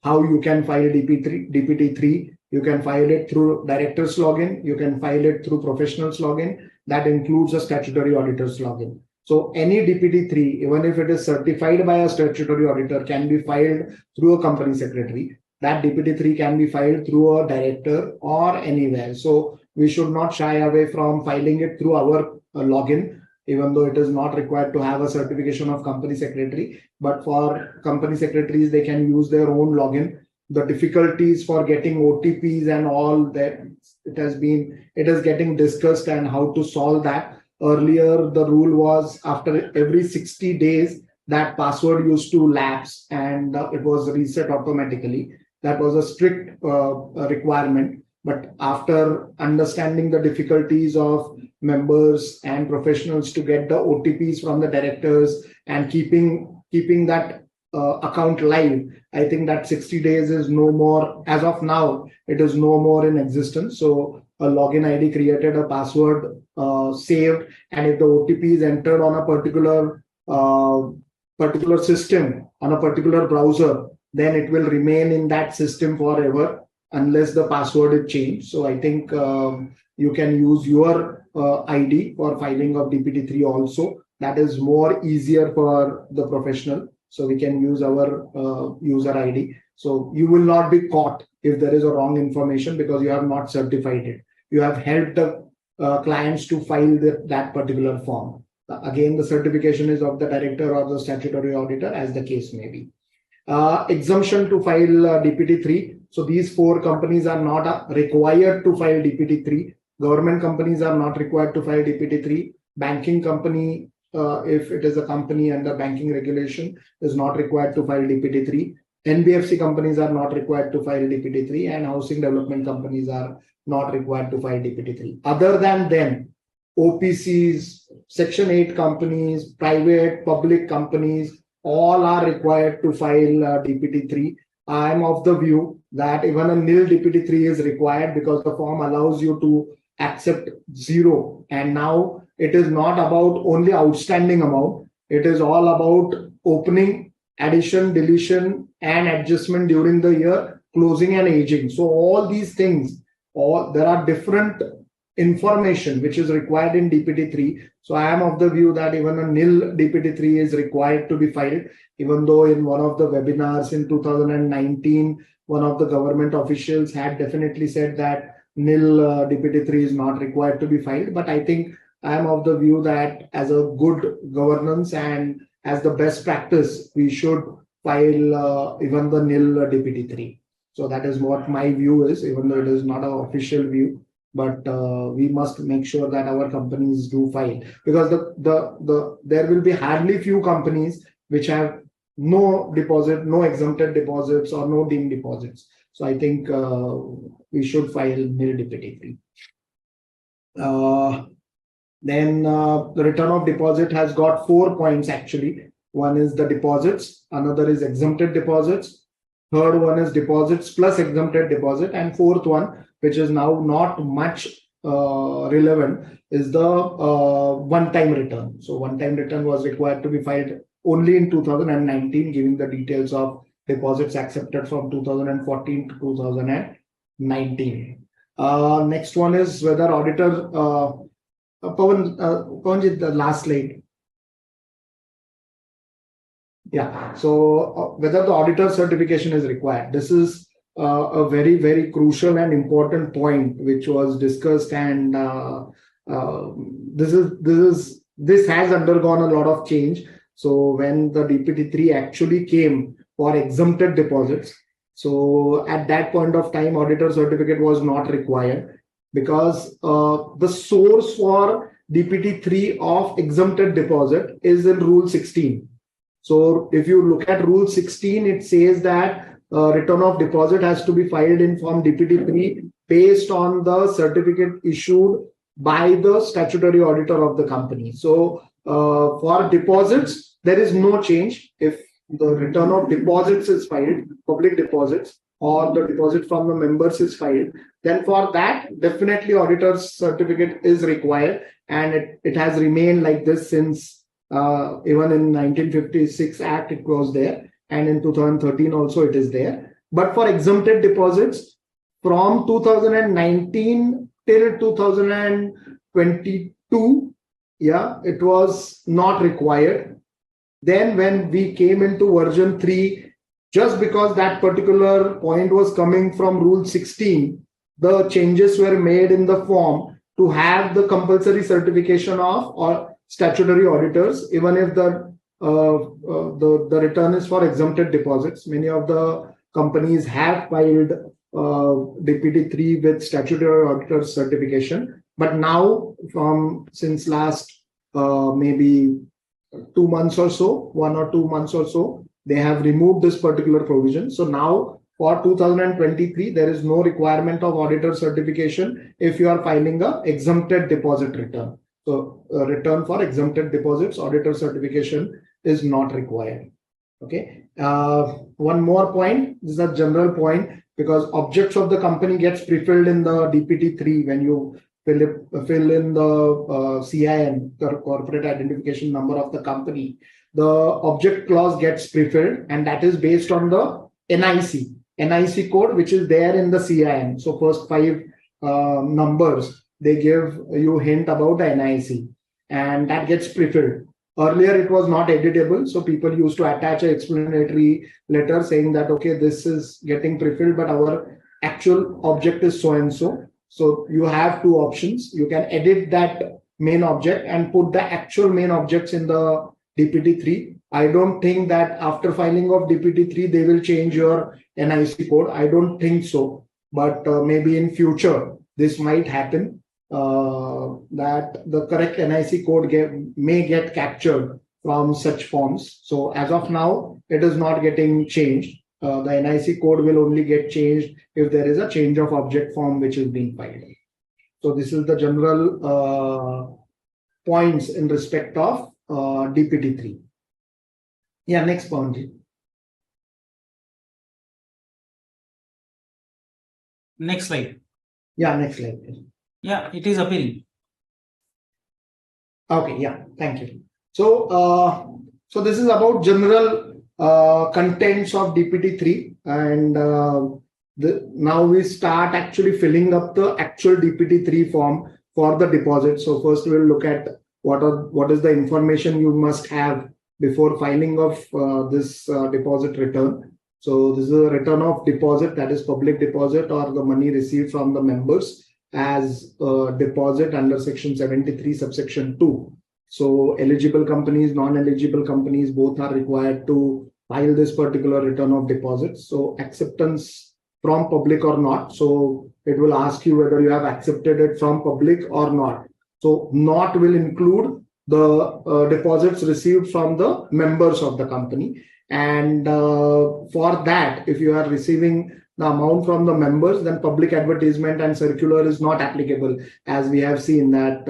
how you can file DPT3. You can file it through director's login. You can file it through professional's login. That includes a statutory auditor's login. So any DPT3, even if it is certified by a statutory auditor, can be filed through a company secretary. That DPT3 can be filed through a director or anywhere. So we should not shy away from filing it through our login, even though it is not required to have a certification of company secretary. But for company secretaries, they can use their own login. The difficulties for getting OTPs and all that, it is getting discussed and how to solve that. Earlier, the rule was after every 60 days, that password used to lapse and it was reset automatically. That was a strict requirement. But after understanding the difficulties of members and professionals to get the OTPs from the directors and keeping that account live, I think that 60 days is no more, as of now, it is no more in existence. So a login ID created, a password saved, and if the OTP is entered on a particular system, on a particular browser, then it will remain in that system forever unless the password is changed. So I think you can use your ID for filing of DPT3 also. That is more easier for the professional. So we can use our user ID. So you will not be caught if there is a wrong information because you have not certified it. You have helped the clients to file that particular form. Again, the certification is of the director or the statutory auditor, as the case may be. Exemption to file DPT3. So these 4 companies are not required to file DPT3. Government companies are not required to file DPT3. Banking company, if it is a company under banking regulation, is not required to file DPT3. NBFC companies are not required to file DPT3, and housing development companies are not required to file DPT3. Other than them, OPCs, Section 8 companies, private, public companies, all are required to file DPT3. I am of the view that even a nil DPT3 is required because the form allows you to accept 0. And now it is not about only outstanding amount. It is all about opening, addition, deletion, and adjustment during the year, closing and aging. So all these things, there are different information which is required in DPT3. So I am of the view that even a nil DPT3 is required to be filed, even though in one of the webinars in 2019, one of the government officials had definitely said that nil DPT3 is not required to be filed. But I think I am of the view that as a good governance and as the best practice, we should file even the nil DPT3. So that is what my view is, even though it is not an official view. But we must make sure that our companies do file, because there will be hardly few companies which have no deposit, no exempted deposits or no deemed deposits. So I think we should file nil DPT3. Then the return of deposit has got 4 points actually. One is the deposits, another is exempted deposits, third one is deposits plus exempted deposit, and fourth one, which is now not much relevant, is the one-time return. So one-time return was required to be filed only in 2019, giving the details of deposits accepted from 2014 to 2019. Next one is whether auditor, Pawan, the last slide. Yeah, so whether the auditor certification is required. This is a very, very crucial and important point which was discussed, and this has undergone a lot of change. So when the DPT3 actually came for exempted deposits, so at that point of time, auditor certificate was not required, because the source for DPT3 of exempted deposit is in Rule 16. So if you look at Rule 16, it says that return of deposit has to be filed in Form DPT3 based on the certificate issued by the statutory auditor of the company. So for deposits, there is no change. If the return of deposits is filed, public deposits, or the deposit from the members is filed, then for that, definitely auditor's certificate is required. And it has remained like this since even in 1956 Act, it was there. And in 2013 also it is there. But for exempted deposits from 2019 till 2022, yeah, it was not required. Then when we came into version 3, just because that particular point was coming from Rule 16, the changes were made in the form to have the compulsory certification of or statutory auditors, even if the return is for exempted deposits. Many of the companies have filed DPT3 with statutory auditor certification, but now since last maybe 2 months or so, 1 or 2 months or so, they have removed this particular provision. So now for 2023, there is no requirement of auditor certification if you are filing a exempted deposit return. So return for exempted deposits, auditor certification is not required. Okay. One more point. This is a general point, because objects of the company gets pre-filled in the DPT3 when you fill in the CIN, the corporate identification number of the company. The object clause gets pre-filled, and that is based on the NIC code, which is there in the CIN. So first 5 numbers, they give you hint about the NIC, and that gets pre-filled. Earlier, it was not editable, so people used to attach an explanatory letter saying that, okay, this is getting pre-filled, but our actual object is so-and-so. So you have 2 options. You can edit that main object and put the actual main objects in the DPT3. I don't think that after filing of DPT3, they will change your NIC code. I don't think so, but maybe in future, this might happen. That the correct NIC code may get captured from such forms. So as of now, it is not getting changed. The NIC code will only get changed if there is a change of object form which is being filed. So this is the general points in respect of DPT3. Yeah, next point. Next slide. Yeah, next slide. Yeah, it is appearing. Okay, yeah, thank you. So, so this is about general contents of DPT3, and now we start actually filling up the actual DPT3 form for the deposit. So first we'll look at what is the information you must have before filing of this deposit return. So this is a return of deposit, that is public deposit or the money received from the members as deposit under section 73 subsection 2. So eligible companies, non-eligible companies, both are required to file this particular return of deposits. So acceptance from public or not. So it will ask you whether you have accepted it from public or not. So not will include the deposits received from the members of the company. And for that, if you are receiving the amount from the members, then public advertisement and circular is not applicable, as we have seen that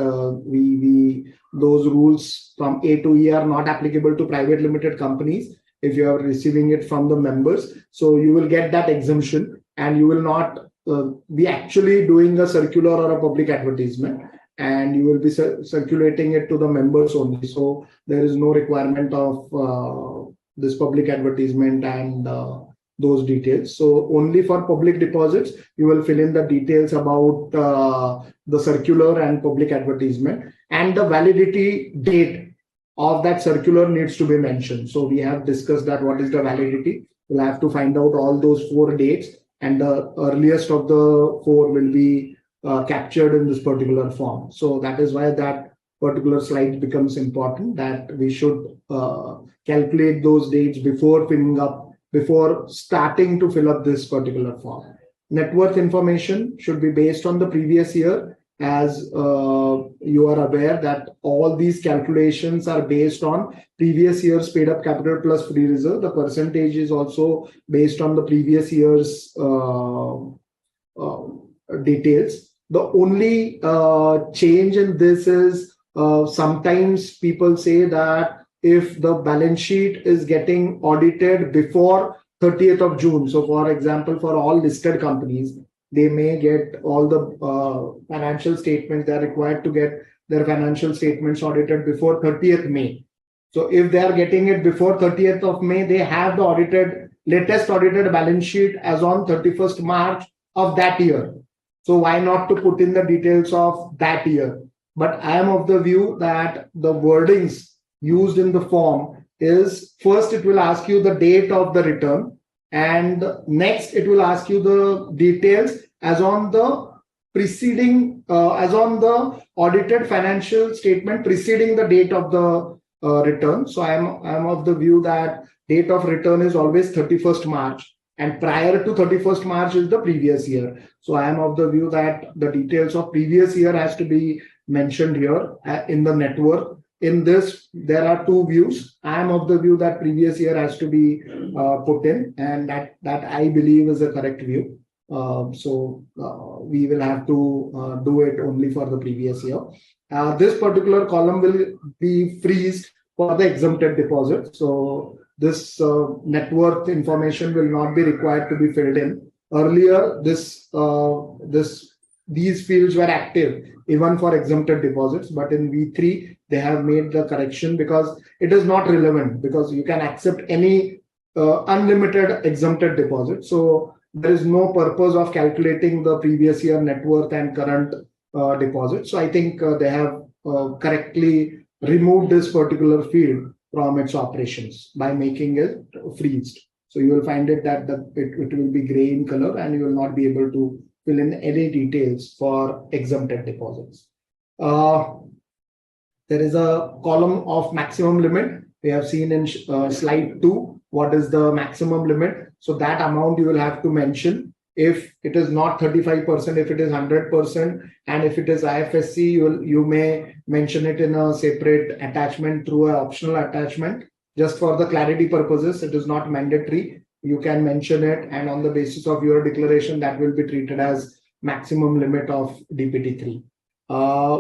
those rules from A to E are not applicable to private limited companies if you are receiving it from the members. So you will get that exemption, and you will not be actually doing a circular or a public advertisement, and you will be circulating it to the members only. So there is no requirement of this public advertisement and those details. So only for public deposits, you will fill in the details about the circular and public advertisement, and the validity date of that circular needs to be mentioned. So we have discussed that what is the validity. We'll have to find out all those 4 dates, and the earliest of the 4 will be captured in this particular form. So that is why that particular slide becomes important, that we should calculate those dates before starting to fill up this particular form. Net worth information should be based on the previous year, as you are aware that all these calculations are based on previous year's paid up capital plus free reserve. The percentage is also based on the previous year's details. The only change in this is sometimes people say that if the balance sheet is getting audited before 30th of June, so for example, for all listed companies, they may get all the financial statements. They are required to get their financial statements audited before 30th May. So if they are getting it before 30th of May, they have the latest audited balance sheet as on 31st March of that year. So why not to put in the details of that year? But I am of the view that the wordings used in the form is, first it will ask you the date of the return, and next it will ask you the details as on the preceding, as on the audited financial statement preceding the date of the return. So I am of the view that date of return is always 31st March. And prior to 31st March is the previous year. So I am of the view that the details of previous year has to be mentioned here in the net worth. In this, there are 2 views. I am of the view that previous year has to be put in, and that I believe is a correct view. So we will have to do it only for the previous year. This particular column will be freezed for the exempted deposit. So this net worth information will not be required to be filled in. Earlier, these fields were active even for exempted deposits, but in V3 they have made the correction because it is not relevant, because you can accept any unlimited exempted deposit. So there is no purpose of calculating the previous year net worth and current deposit. So I think they have correctly removed this particular field from its operations by making it freezed. So you will find it that it will be gray in color, and you will not be able to fill in any details for exempted deposits. There is a column of maximum limit. We have seen in slide 2 what is the maximum limit. So that amount you will have to mention. If it is not 35%, if it is 100%, and if it is IFSC, you may mention it in a separate attachment through an optional attachment. Just for the clarity purposes, it is not mandatory. You can mention it, and on the basis of your declaration, that will be treated as maximum limit of DPT3.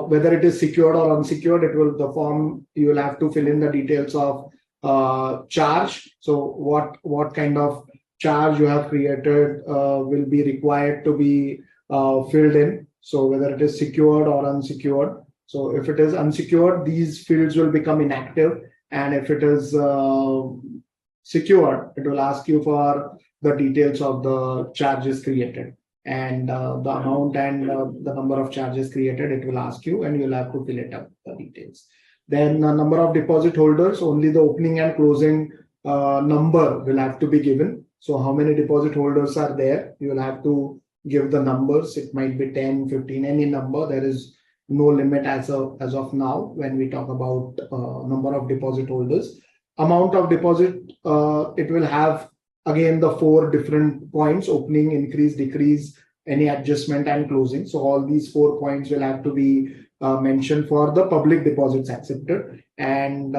Whether it is secured or unsecured, the form you will have to fill in the details of charge. So what kind of charge you have created will be required to be filled in. So whether it is secured or unsecured. So if it is unsecured, these fields will become inactive, and if it is secured, it will ask you for the details of the charges created, and the amount and the number of charges created, it will ask you, and you'll have to fill it up, the details. Then number of deposit holders, only the opening and closing number will have to be given. So how many deposit holders are there? You will have to give the numbers. It might be 10, 15, any number. There is no limit as of now when we talk about number of deposit holders. Amount of deposit, it will have again the 4 different points: opening, increase, decrease, any adjustment, and closing. So all these 4 points will have to be mentioned for the public deposits accepted, and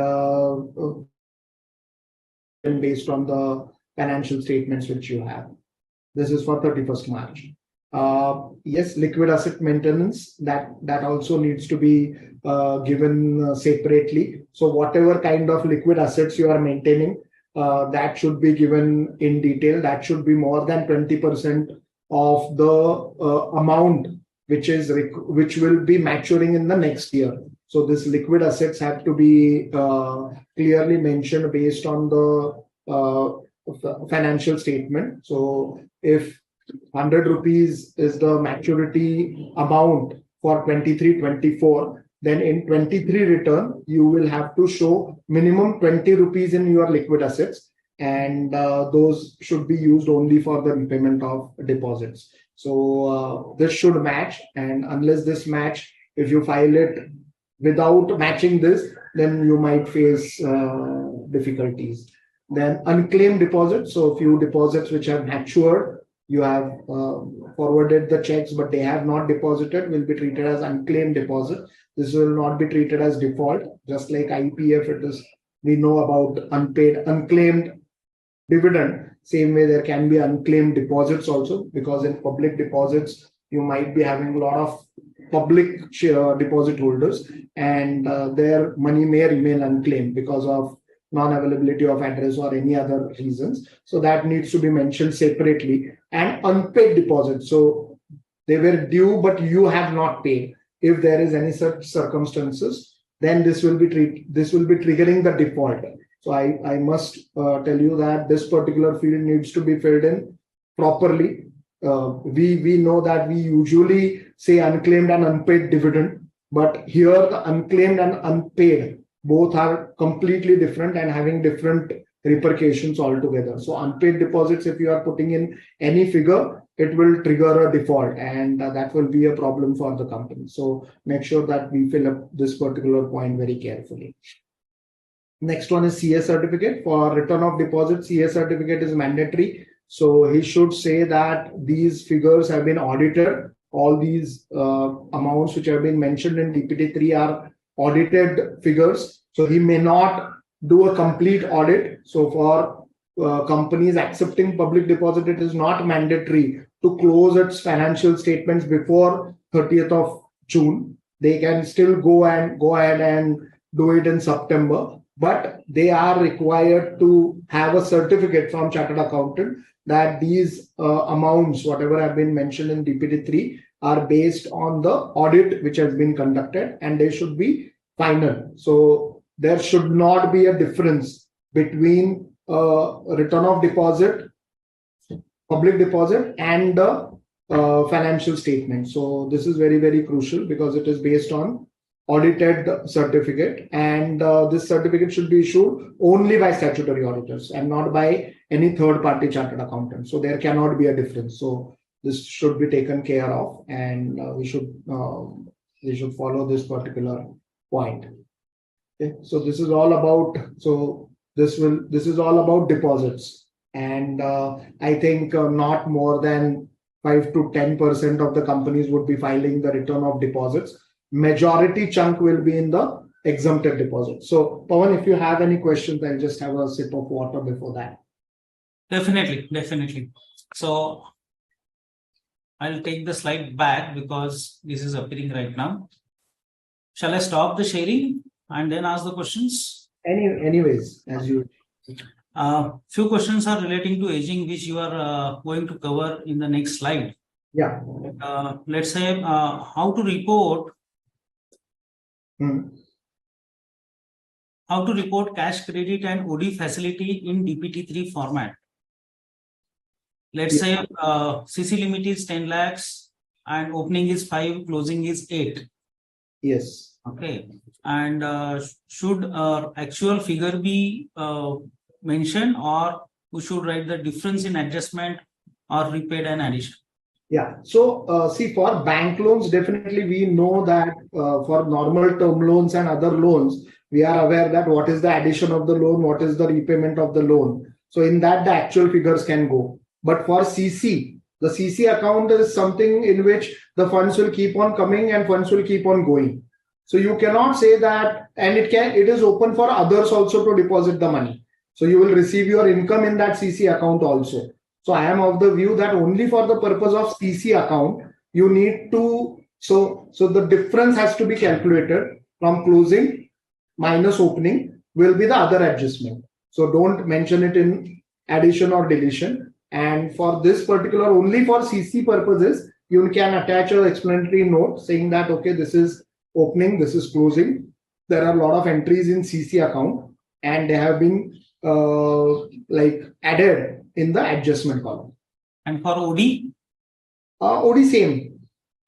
based on the financial statements which you have. This is for 31st March. Yes, liquid asset maintenance, that also needs to be given separately. So whatever kind of liquid assets you are maintaining, that should be given in detail. That should be more than 20% of the amount which will be maturing in the next year. So this liquid assets have to be clearly mentioned based on the financial statement. So if 100 rupees is the maturity amount for 23-24, then in 23 return, you will have to show minimum 20 rupees in your liquid assets, and those should be used only for the repayment of deposits. So this should match, and unless this match, if you file it without matching this, then you might face difficulties. Then unclaimed deposits. So few deposits which have matured, you have forwarded the checks, but they have not deposited, will be treated as unclaimed deposit. This will not be treated as default. Just like IPF, it is, we know about unclaimed dividend. Same way, there can be unclaimed deposits also, because in public deposits, you might be having a lot of public deposit holders, and their money may remain unclaimed because of non-availability of address or any other reasons. So that needs to be mentioned separately. And unpaid deposits. So they were due, but you have not paid. If there is any such circumstances, then this will be triggering the default. So I must tell you that this particular field needs to be filled in properly. We know that we usually say unclaimed and unpaid dividend, but here the unclaimed and unpaid both are completely different and having different repercussions altogether. So unpaid deposits, if you are putting in any figure, it will trigger a default, and that will be a problem for the company. So make sure that we fill up this particular point very carefully. Next one is CA certificate. For return of deposit, CA certificate is mandatory. So he should say that these figures have been audited. All these amounts which have been mentioned in DPT3 are audited figures. So he may not do a complete audit. So for companies accepting public deposit, it is not mandatory to close its financial statements before 30th of June. They can still go ahead and do it in September, but they are required to have a certificate from chartered accountant that these amounts, whatever have been mentioned in DPT3, are based on the audit which has been conducted, and they should be final. So there should not be a difference between return of deposit, public deposit, and the financial statement. So this is very, very crucial because it is based on audited certificate, and this certificate should be issued only by statutory auditors and not by any third-party chartered accountant. So there cannot be a difference. So this should be taken care of, and we should follow this particular point. Okay, so this is all about. So this is all about deposits, and I think not more than 5 to 10% of the companies would be filing the return of deposits. Majority chunk will be in the exempted deposit. So Pawan, if you have any questions, I'll just have a sip of water before that. Definitely. So I'll take the slide back because this is appearing right now. Shall I stop the sharing and then ask the questions? Anyways, as you. Few questions are relating to aging, which you are going to cover in the next slide. Yeah. Let's say how to report. How to report cash credit and OD facility in DPT3 format. Let's say CC limit is 10 lakhs and opening is 5, closing is 8. Yes. Okay. And should actual figure be mentioned, or we should write the difference in adjustment or repaid and addition? Yeah. So see, for bank loans, definitely we know that for normal term loans and other loans, we are aware that what is the addition of the loan, what is the repayment of the loan. So in that, the actual figures can go. But for CC, the CC account is something in which the funds will keep on coming and funds will keep on going. So you cannot say that, and it is open for others also to deposit the money. So you will receive your income in that CC account also. So I am of the view that only for the purpose of CC account, you need to, so the difference has to be calculated from closing minus opening will be the other adjustment. So don't mention it in addition or deletion. And for this particular, only for CC purposes, you can attach an explanatory note saying that, okay, this is opening, this is closing. There are a lot of entries in CC account and they have been like added in the adjustment column. And for OD? OD same.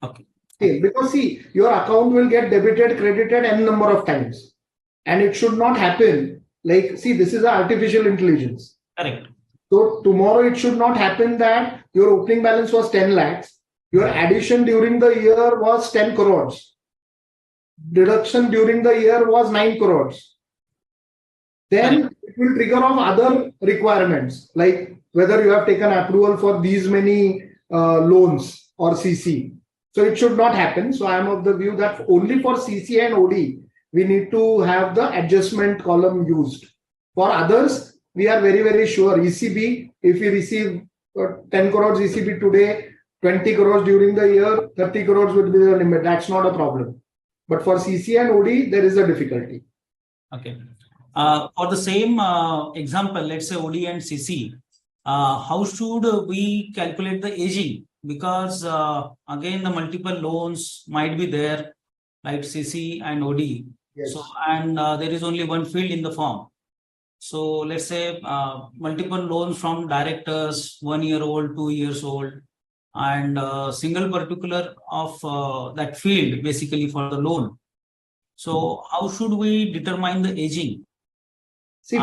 Okay. Same. Because see, your account will get debited, credited n number of times. And it should not happen. Like, see, this is artificial intelligence. Correct. So tomorrow it should not happen that your opening balance was 10 lakhs. Your addition during the year was 10 crores. Deduction during the year was 9 crores. Then it will trigger off other requirements, like whether you have taken approval for these many loans or CC. So it should not happen. So I am of the view that only for CC and OD, we need to have the adjustment column used. For others, we are very, very sure ECB, if we receive 10 crores ECB today, 20 crores during the year, 30 crores would be the limit. That's not a problem. But for CC and OD, there is a difficulty. Okay. For the same example, let's say OD and CC, how should we calculate the aging? Because again, the multiple loans might be there, like CC and OD. Yes. So, and there is only one field in the form. So let's say multiple loans from directors, 1 year old, 2 years old, and single particular of that field basically for the loan. So how should we determine the aging? See,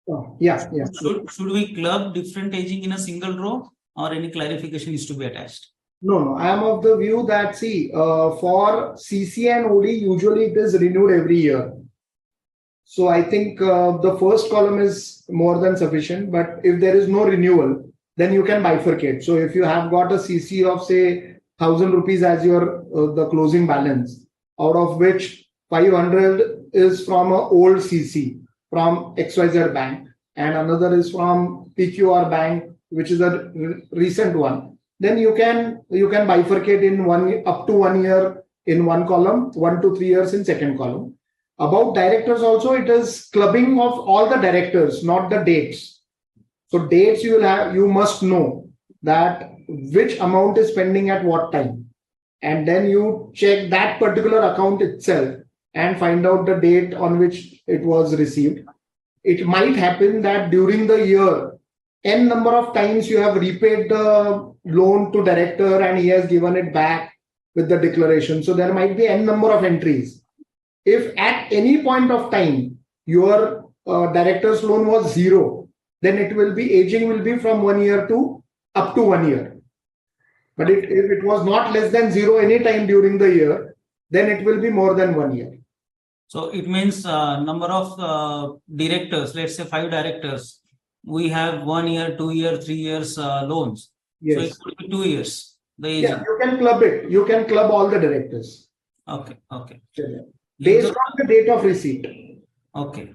Should we club different aging in a single row, or any clarification is to be attached? No, I am of the view that, see, for CC and OD, usually it is renewed every year. So I think the first column is more than sufficient, but if there is no renewal, then you can bifurcate. So if you have got a CC of say 1,000 rupees as your the closing balance, out of which 500 is from an old CC from XYZ bank, and another is from PQR bank, which is a recent one, then you can bifurcate in up to 1 year in one column, 1 to 3 years in second column. About directors also, it is clubbing of all the directors, not the dates. So dates you must know that which amount is pending at what time, and then you check that particular account itself and find out the date on which it was received. It might happen that during the year, n number of times you have repaid the loan to director and he has given it back with the declaration. So there might be n number of entries. If at any point of time your director's loan was 0, then aging will be from 1 year to up to 1 year. But if it was not less than 0 any time during the year, then it will be more than 1 year. So it means number of directors, let's say 5 directors, we have 1 year, 2 year, 3 years loans. Yes. So it could be 2 years. Yeah, you can club it. You can club all the directors. Okay. Based on the date of receipt. Okay.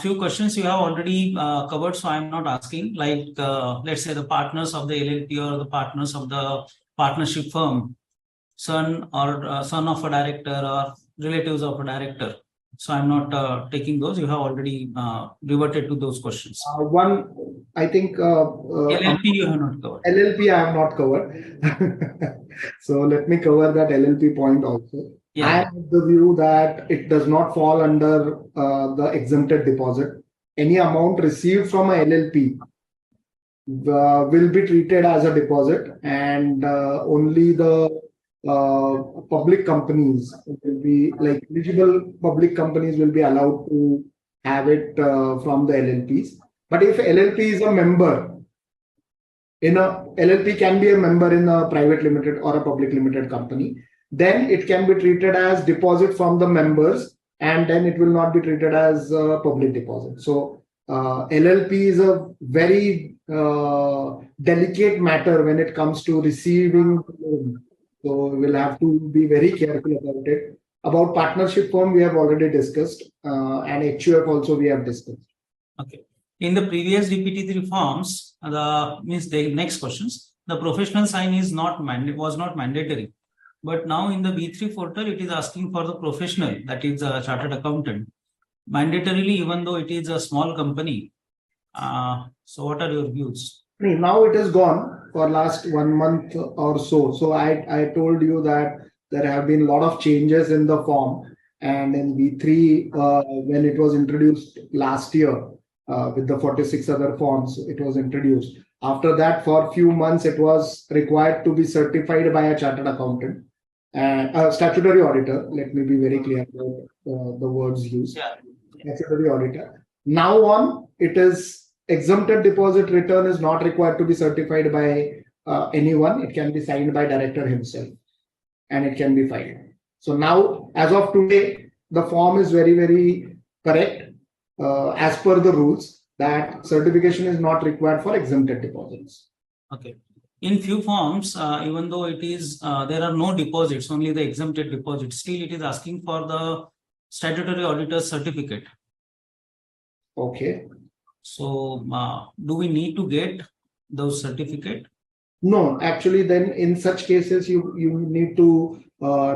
Few questions you have already covered, so I'm not asking. Like, let's say the partners of the LLP or the partners of the partnership firm, son of a director or relatives of a director. So I'm not taking those. You have already reverted to those questions. I think LLP you have not covered. LLP I have not covered. So let me cover that LLP point also. Yeah. I am of the view that it does not fall under the exempted deposit. Any amount received from a LLP will be treated as a deposit, and only the public companies will be, like eligible public companies will be allowed to have it from the LLPs. But if LLP is a member LLP can be a member in a private limited or a public limited company, then it can be treated as deposit from the members, and then it will not be treated as a public deposit. So LLP is a very delicate matter when it comes to receiving loan. So we'll have to be very careful about it. About partnership firm, we have already discussed, and HUF also we have discussed. Okay. In the previous DPT3 forms, the next questions, the professional sign was not mandatory. But now in the B3 portal, it is asking for the professional, that is a chartered accountant, mandatorily, even though it is a small company. So what are your views? Now it is gone for last 1 month or so. So I told you that there have been a lot of changes in the form. And in V3, when it was introduced last year, with the 46 other forms, it was introduced. After that, for a few months, it was required to be certified by a chartered accountant and a statutory auditor. Let me be very clear about the words used. Yeah. Statutory auditor. Now on, it is exempted deposit return is not required to be certified by anyone. It can be signed by director himself, and it can be filed. So now, as of today, the form is very, very correct as per the rules that certification is not required for exempted deposits. Okay. In few forms, even though it is there are no deposits, only the exempted deposits, still it is asking for the statutory auditor certificate. Okay. So, do we need to get those certificate? No, actually, then in such cases, you need to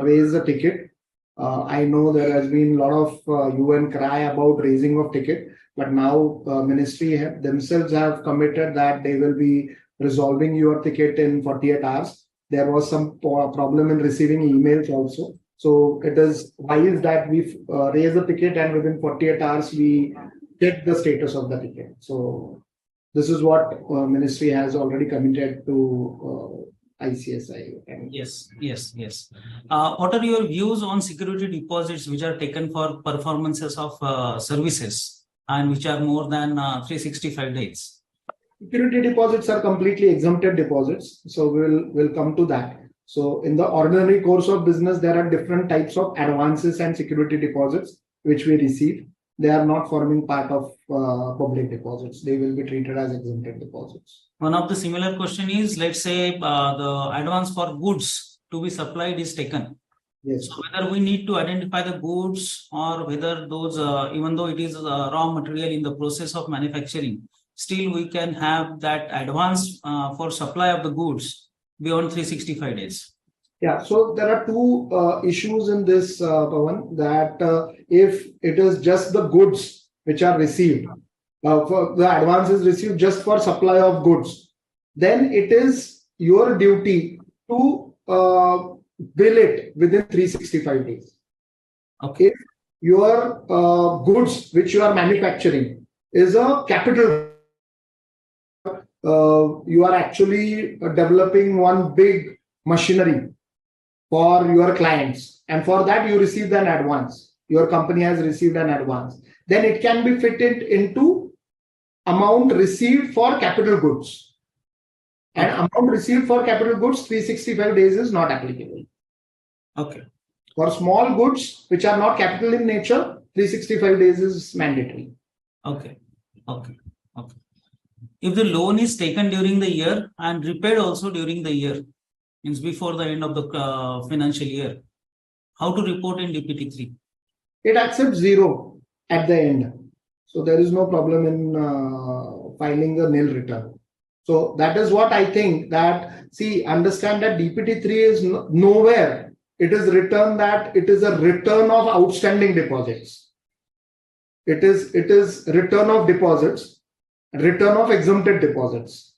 raise a ticket. I know there has been a lot of hue and cry about raising of ticket, but now ministry themselves have committed that they will be resolving your ticket in 48 hours. There was some problem in receiving emails also. So it is wise that we raise the ticket and within 48 hours we check the status of the ticket. So this is what ministry has already committed to ICSI. Yes. What are your views on security deposits which are taken for performances of services and which are more than 365 days? Security deposits are completely exempted deposits. So we'll come to that. So in the ordinary course of business, there are different types of advances and security deposits which we receive. They are not forming part of public deposits. They will be treated as exempted deposits. One of the similar question is, let's say the advance for goods to be supplied is taken. Yes. So whether we need to identify the goods or whether those, even though it is raw material in the process of manufacturing, still we can have that advance for supply of the goods beyond 365 days. Yeah, so there are two issues in this, Pawan, that if it is just the goods which are received, for the advance is received just for supply of goods, then it is your duty to bill it within 365 days. Okay. If your goods which you are manufacturing is a capital, you are actually developing one big machinery for your clients, and for that you received an advance. Your company has received an advance. Then it can be fitted into amount received for capital goods. And amount received for capital goods, 365 days is not applicable. Okay. For small goods which are not capital in nature, 365 days is mandatory. Okay. If the loan is taken during the year and repaid also during the year, means before the end of the financial year, how to report in DPT3? It accepts zero at the end. So there is no problem in filing a nil return. So that is what I think that, see, understand that DPT3 is nowhere. It is written that it is a return of outstanding deposits. It is return of deposits, return of exempted deposits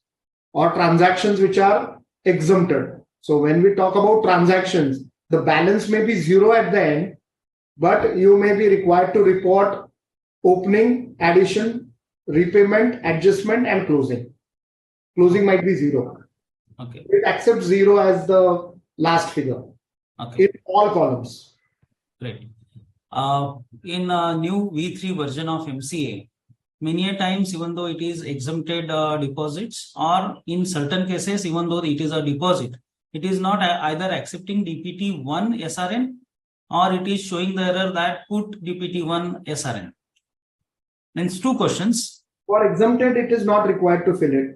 or transactions which are exempted. So when we talk about transactions, the balance may be zero at the end, but you may be required to report opening, addition, repayment, adjustment, and closing. Closing might be zero. Okay. It accepts zero as the last figure. Okay. In all columns. Great. In a new V3 version of MCA, many a times, even though it is exempted deposits, or in certain cases, even though it is a deposit, it is not either accepting DPT1 SRN or it is showing the error that put DPT1 SRN. Means two questions. For exempted, it is not required to fill in.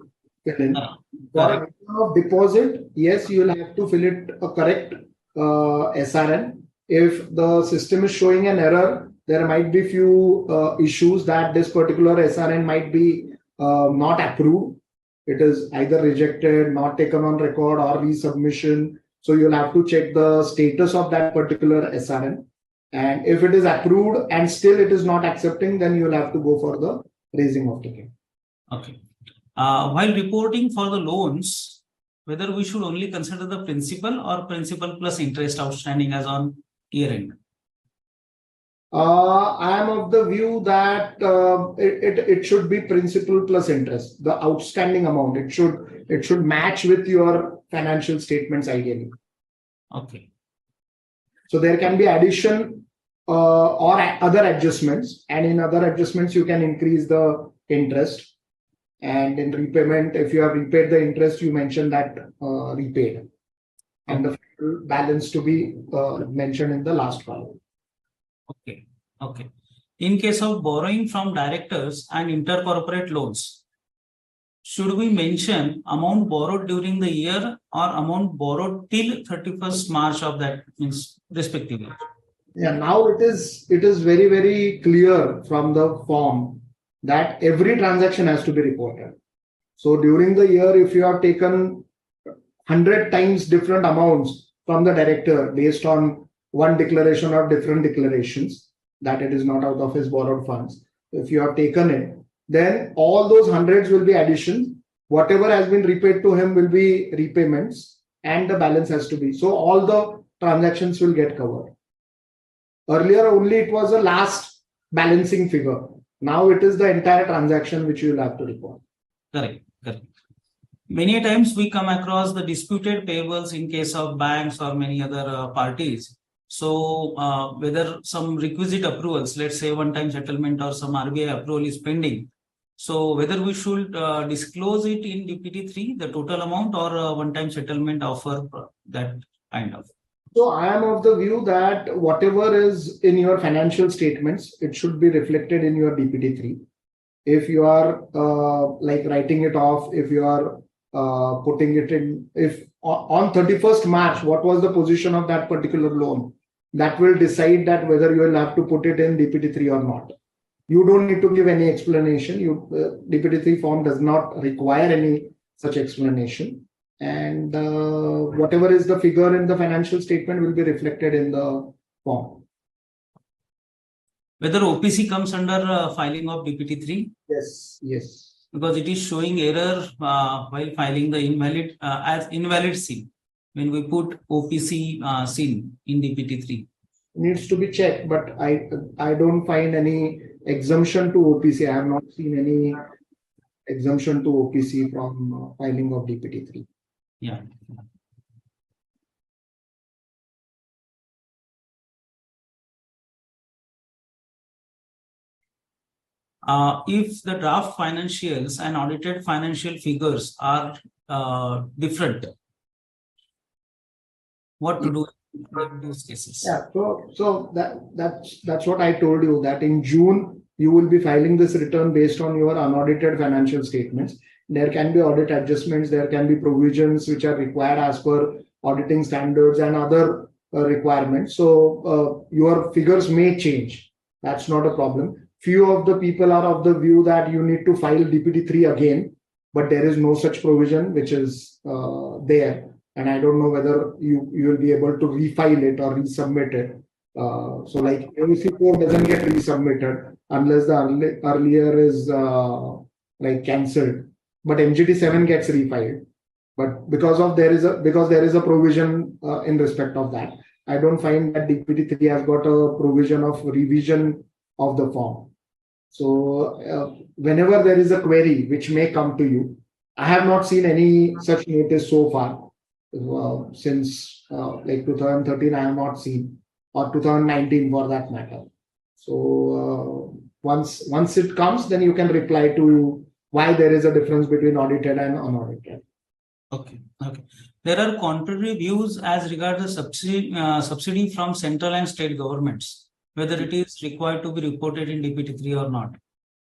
For a return of deposit, yes, you will have to fill it a correct SRN. If the system is showing an error, there might be few issues that this particular SRN might be not approved. It is either rejected, not taken on record, or resubmission. So you'll have to check the status of that particular SRN. And if it is approved and still it is not accepting, then you'll have to go for the raising of ticket. Okay. While reporting for the loans, whether we should only consider the principal or principal plus interest outstanding as on year end? I am of the view that it should be principal plus interest, the outstanding amount. It should match with your financial statements ideally. Okay. So there can be addition or other adjustments, and in other adjustments you can increase the interest. And in repayment, if you have repaid the interest, you mentioned that repaid, and the balance to be mentioned in the last column. Okay. Okay. In case of borrowing from directors and intercorporate loans, should we mention amount borrowed during the year or amount borrowed till 31st March of that means respectively? Yeah, now it is very, very clear from the form that every transaction has to be reported. So during the year, if you have taken 100 times different amounts from the director based on one declaration or different declarations, that it is not out of his borrowed funds, if you have taken it, then all those hundreds will be additions. Whatever has been repaid to him will be repayments, and the balance has to be. So all the transactions will get covered. Earlier, only it was a last balancing figure. Now it is the entire transaction which you will have to report. Correct. Correct. Many times we come across the disputed payables in case of banks or many other parties. So whether some requisite approvals, let's say one-time settlement or some RBI approval is pending. So whether we should disclose it in DPT3, the total amount, or one-time settlement offer, that kind of. So I am of the view that whatever is in your financial statements, it should be reflected in your DPT3. If you are like writing it off, if you are putting it in, if on 31st March, what was the position of that particular loan, that will decide that whether you will have to put it in DPT3 or not. You don't need to give any explanation. DPT3 form does not require any such explanation. And whatever is the figure in the financial statement will be reflected in the form. Whether OPC comes under filing of DPT3? Yes, yes. Because it is showing error while filing the invalid as invalid SIN. When we put OPC SIN in DPT3. Needs to be checked, but I don't find any exemption to OPC. I have not seen any exemption to OPC from filing of DPT3. Yeah. If the draft financials and audited financial figures are different, what to do in those cases? Yeah, so that's what I told you, that in June you will be filing this return based on your unaudited financial statements. There can be audit adjustments, there can be provisions which are required as per auditing standards and other requirements. So your figures may change. That's not a problem. Few of the people are of the view that you need to file DPT3 again, but there is no such provision which is there. And I don't know whether you will be able to refile it or resubmit it. So like MC4 doesn't get resubmitted unless the earlier is like cancelled, but MGT7 gets refiled. But because there is a provision in respect of that, I don't find that DPT3 has got a provision of revision of the form. So whenever there is a query which may come to you, I have not seen any such notice so far. Since like 2013, I have not seen, or 2019 for that matter. So once it comes, then you can reply to why there is a difference between audited and unaudited. Okay. Okay. There are contrary views as regards the subsidy from central and state governments, whether it is required to be reported in DPT3 or not.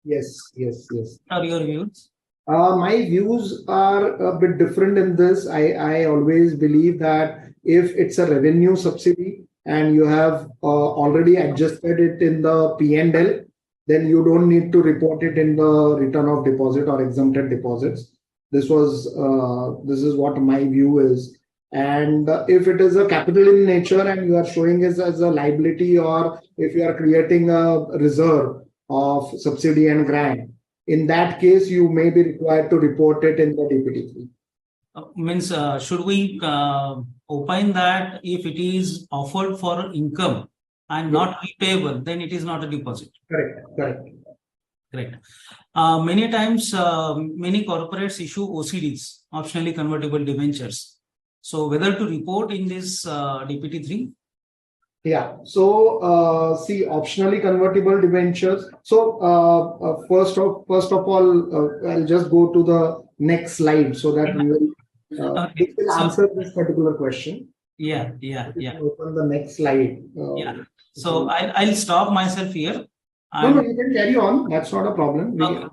Yes. What are your views? My views are a bit different in this. I always believe that if it's a revenue subsidy and you have already adjusted it in the P&L, then you don't need to report it in the return of deposit or exempted deposits. This is what my view is. And if it is a capital in nature and you are showing it as a liability, or if you are creating a reserve of subsidy and grant, in that case, you may be required to report it in the DPT3. Should we opine that if it is offered for income, and not repayable, then it is not a deposit. Correct. Correct. Many times, many corporates issue OCDs, optionally convertible debentures. So whether to report in this DPT3? Yeah. So see, optionally convertible debentures. So first of all, I'll just go to the next slide so that we will Okay. this will answer this particular question. Yeah. Open the next slide. Yeah. So I'll stop myself here. No, you can carry on. That's not a problem. Okay.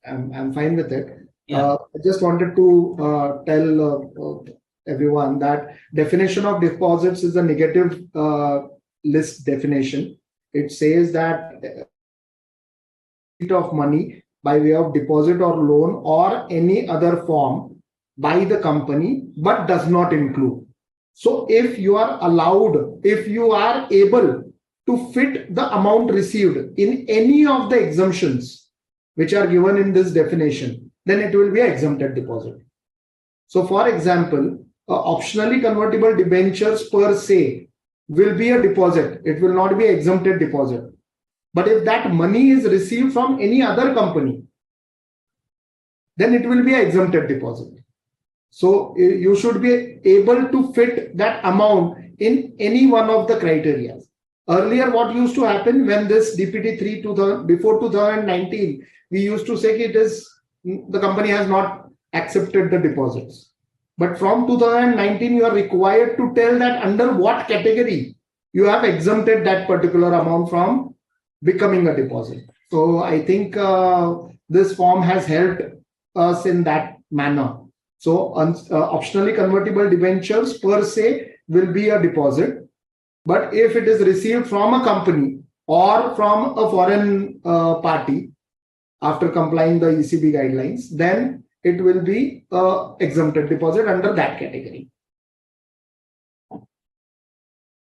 I'm fine with it. Yeah. I just wanted to tell everyone that definition of deposits is a negative list definition. It says that of money by way of deposit or loan or any other form by the company, but does not include. So if you are allowed, if you are able to fit the amount received in any of the exemptions which are given in this definition, then it will be an exempted deposit. So for example, optionally convertible debentures per se will be a deposit. It will not be an exempted deposit. But if that money is received from any other company, then it will be an exempted deposit. So you should be able to fit that amount in any one of the criteria. Earlier, what used to happen when this DPT3 before 2019, we used to say it is the company has not accepted the deposits. But from 2019, you are required to tell that under what category you have exempted that particular amount from becoming a deposit. So I think this form has helped us in that manner. So optionally convertible debentures per se will be a deposit. But if it is received from a company or from a foreign party after complying the ECB guidelines, then it will be exempted deposit under that category.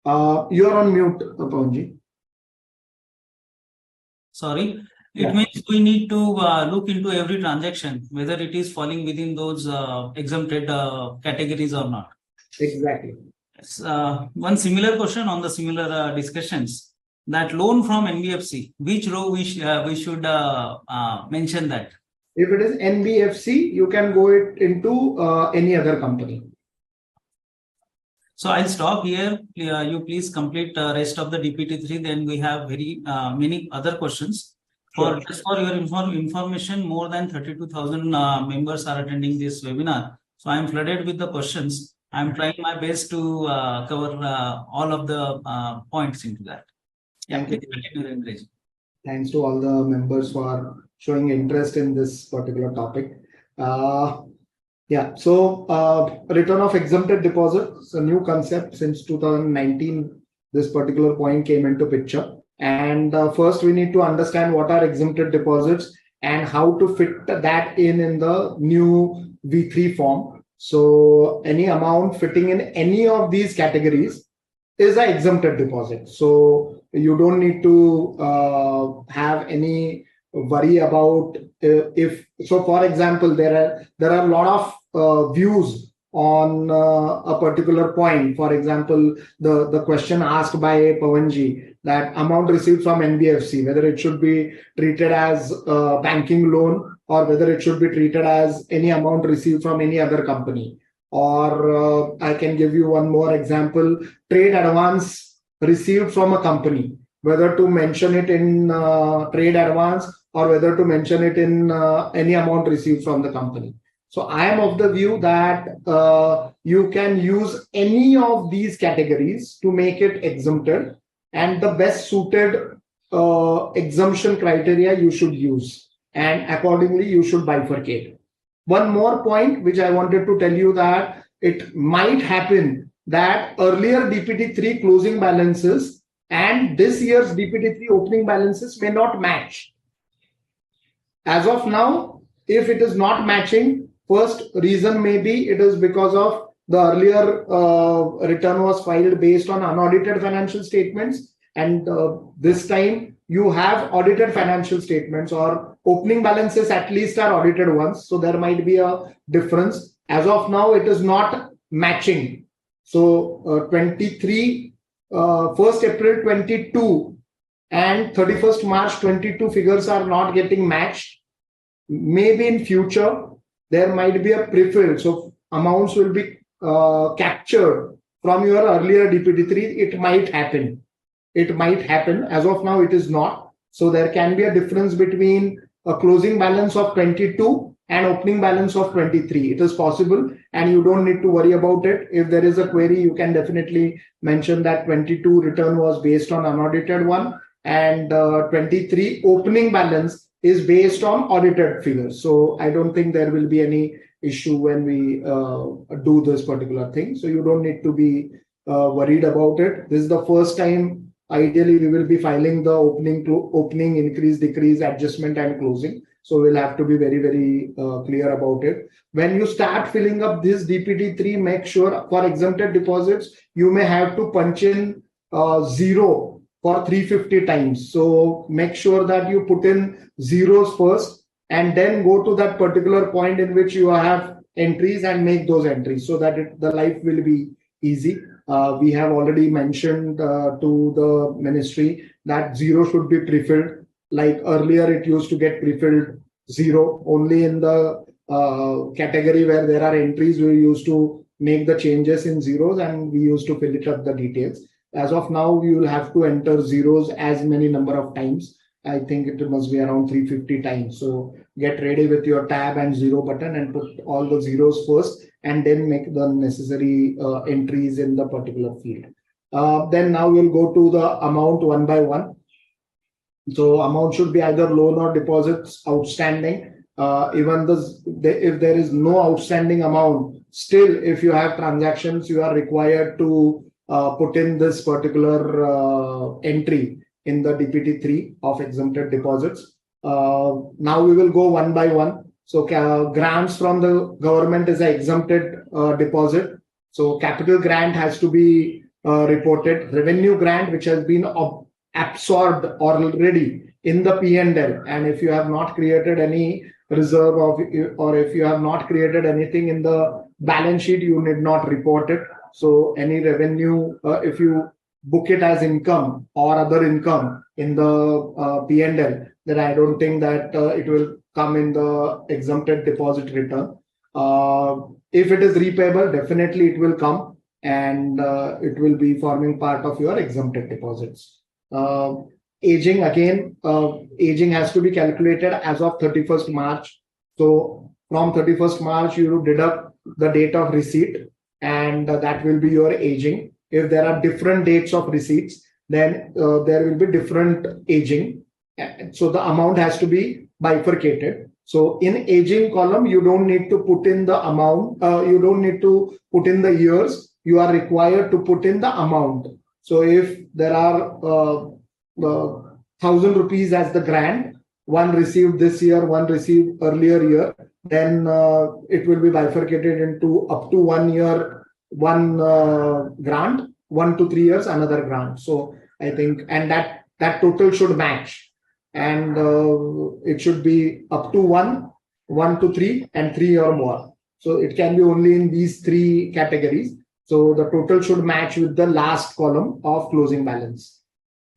You are on mute, Pawanji. Sorry. It means we need to look into every transaction, whether it is falling within those exempted categories or not. Exactly. One similar question on the similar discussions, that loan from NBFC, which row we should mention that? If it is NBFC, you can go it into any other company. So I'll stop here. You please complete the rest of the DPT3. Then we have very many other questions. Sure. Just for your information, more than 32,000 members are attending this webinar. So I'm flooded with the questions. I'm trying my best to cover all of the points into that. Yeah, Thank you. please. Thanks to all the members for showing interest in this particular topic. Yeah, so return of exempted deposits, a new concept since 2019. This particular point came into picture. And first, we need to understand what are exempted deposits and how to fit that in the new V3 form. So any amount fitting in any of these categories is an exempted deposit. So you don't need to have any worry about if. So for example, there are a lot of views on a particular point. For example, the question asked by Pawanji, that amount received from NBFC, whether it should be treated as a banking loan or whether it should be treated as any amount received from any other company. Or I can give you one more example, trade advance received from a company, whether to mention it in trade advance or whether to mention it in any amount received from the company. So I am of the view that you can use any of these categories to make it exempted, and the best suited exemption criteria you should use, and accordingly you should bifurcate. One more point which I wanted to tell you, that it might happen that earlier DPT3 closing balances and this year's DPT3 opening balances may not match. As of now, if it is not matching, first reason may be it is because of the earlier return was filed based on unaudited financial statements, and this time you have audited financial statements, or opening balances at least are audited ones. So there might be a difference. As of now, it is not matching. So 23 1st April 22 and 31st March 22 figures are not getting matched, maybe in future there might be a prefill. So amounts will be captured from your earlier DPT3. It might happen. It might happen. As of now, it is not. So there can be a difference between a closing balance of 22 and opening balance of 23. It is possible, and you don't need to worry about it. If there is a query, you can definitely mention that 22 return was based on unaudited one, and 23 opening balance is based on audited figures. So I don't think there will be any issue when we do this particular thing. So you don't need to be worried about it. This is the first time. Ideally, we will be filing the opening, increase, decrease, adjustment, and closing. So we'll have to be very, very clear about it. When you start filling up this DPT3, make sure for exempted deposits, you may have to punch in 0 for 350 times. So make sure that you put in zeros first and then go to that particular point in which you have entries and make those entries so that the life will be easy. We have already mentioned to the ministry that 0 should be prefilled. Like earlier, it used to get prefilled 0 only in the category where there are entries. We used to make the changes in zeros and we used to fill it up the details. As of now, you will have to enter zeros as many number of times. I think it must be around 350 times. So get ready with your tab and 0 button and put all the zeros first and then make the necessary entries in the particular field. Then now we'll go to the amount one by one. So amount should be either loan or deposits outstanding. Even if there is no outstanding amount, still if you have transactions, you are required to put in this particular entry in the DPT3 of exempted deposits. Now we will go one by one. So grants from the government is an exempted deposit. So capital grant has to be reported. Revenue grant, which has been absorbed already in the P&L, and if you have not created any reserve or if you have not created anything in the balance sheet, you need not report it. So any revenue, if you book it as income or other income in the P&L, then I don't think that it will come in the exempted deposit return. If it is repayable, definitely it will come and it will be forming part of your exempted deposits. Aging, again, aging has to be calculated as of 31st March. So from 31st March, you deduct the date of receipt and that will be your aging. If there are different dates of receipts, then there will be different aging. So the amount has to be bifurcated. So in aging column, you don't need to put in the amount. You don't need to put in the years. You are required to put in the amount. So if there are 1,000 rupees as the grant, one received this year, one received earlier year, then it will be bifurcated into up to 1 year, one grant, 1 to 3 years, another grant. So I think, and that total should match, and it should be up to 1, 1 to 3, and 3 or more. So it can be only in these 3 categories. So the total should match with the last column of closing balance.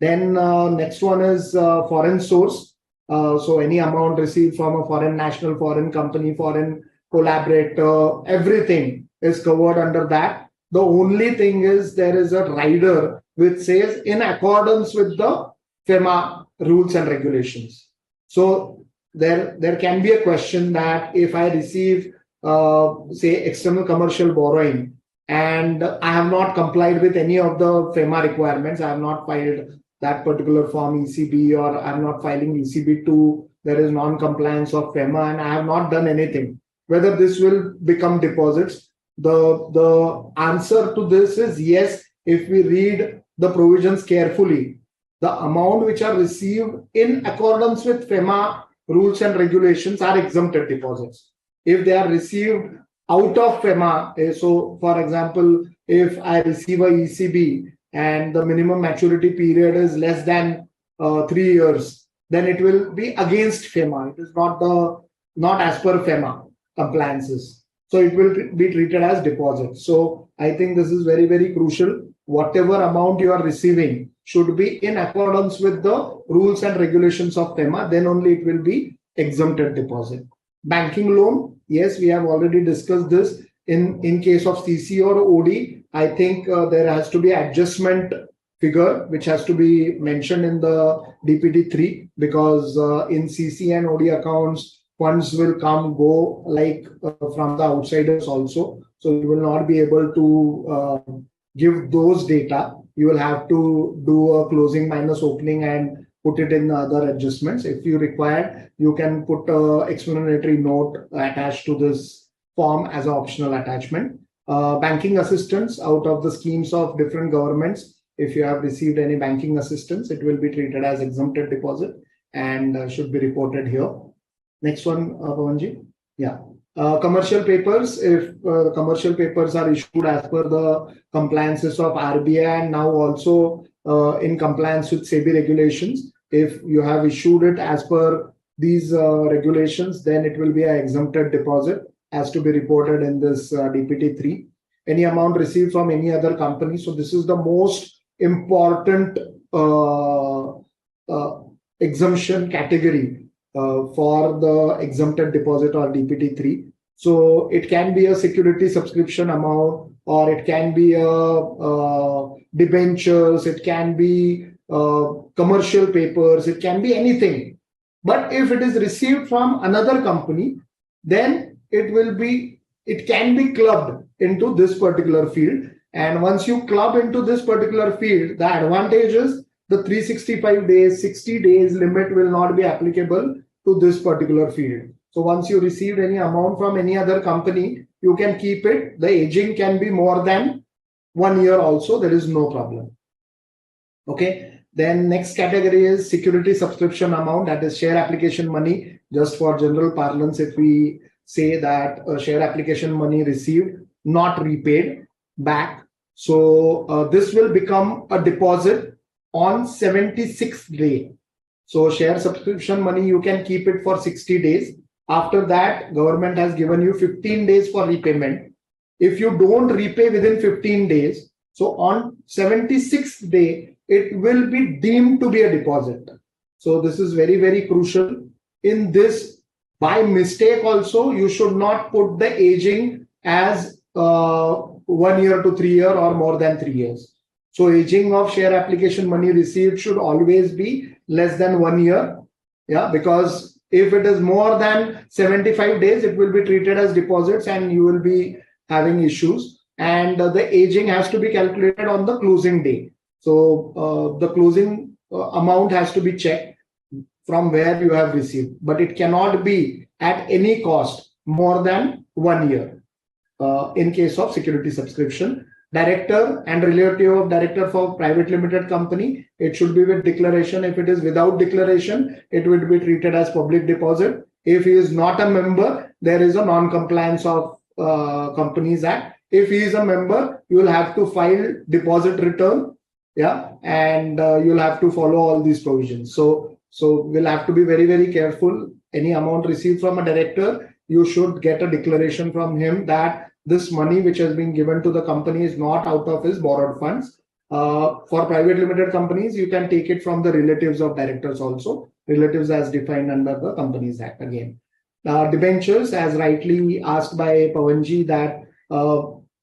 Then next one is foreign source. So any amount received from a foreign national, foreign company, foreign collaborator, everything is covered under that. The only thing is there is a rider which says in accordance with the FEMA rules and regulations. So there can be a question that if I receive, say, external commercial borrowing, and I have not complied with any of the FEMA requirements, I have not filed that particular form ECB, or I'm not filing ECB2, there is non-compliance of FEMA, and I have not done anything. Whether this will become deposits, the answer to this is yes. If we read the provisions carefully, the amount which are received in accordance with FEMA rules and regulations are exempted deposits. If they are received out of FEMA, so for example, if I receive a ECB and the minimum maturity period is less than 3 years, then it will be against FEMA. It is not as per FEMA compliances. So it will be treated as deposit. So I think this is very, very crucial. whatever amount you are receiving should be in accordance with the rules and regulations of FEMA, then only it will be exempted deposit. Banking loan, yes, we have already discussed this. In case of CC or OD, I think there has to be adjustment figure which has to be mentioned in the DPT3, because in CC and OD accounts, funds will come go like from the outsiders also. So you will not be able to give those data. You will have to do a closing minus opening and put it in the other adjustments. If you require, you can put an explanatory note attached to this form as an optional attachment. Banking assistance out of the schemes of different governments. If you have received any banking assistance, it will be treated as exempted deposit and should be reported here. Next one, Pawanji. Yeah. Commercial papers, if commercial papers are issued as per the compliances of RBI and now also in compliance with SEBI regulations, if you have issued it as per these regulations, then it will be an exempted deposit as to be reported in this DPT3. Any amount received from any other company. So this is the most important exemption category for the exempted deposit or DPT3. So it can be a security subscription amount, or it can be a debentures, it can be commercial papers, it can be anything. But if it is received from another company, then it can be clubbed into this particular field. And once you club into this particular field, the advantage is the 365 days, 60 days limit will not be applicable to this particular field. So once you received any amount from any other company, you can keep it. The aging can be more than 1 year also. There is no problem. Okay. Then next category is security subscription amount, that is share application money. Just for general parlance, if we say that share application money received, not repaid back. So this will become a deposit on 76th day. So share subscription money, you can keep it for 60 days. After that, government has given you 15 days for repayment. If you don't repay within 15 days, so on 76th day, it will be deemed to be a deposit. So this is very, very crucial. In this, by mistake also, you should not put the aging as 1 year to 3 years or more than 3 years. So aging of share application money received should always be less than 1 year. Yeah, because if it is more than 75 days, it will be treated as deposits and you will be having issues. And the aging has to be calculated on the closing day. So the closing amount has to be checked from where you have received, but it cannot be at any cost more than 1 year. In case of security subscription, director and relative of director for private limited company, it should be with declaration. If it is without declaration, it would be treated as public deposit. If he is not a member, there is a non-compliance of Companies Act. If he is a member, you will have to file deposit return. Yeah, and you'll have to follow all these provisions. So we'll have to be very, very careful. Any amount received from a director, you should get a declaration from him that this money which has been given to the company is not out of his borrowed funds. For private limited companies, you can take it from the relatives of directors also. Relatives as defined under the Companies Act again. Debentures, as rightly asked by Pawanji, that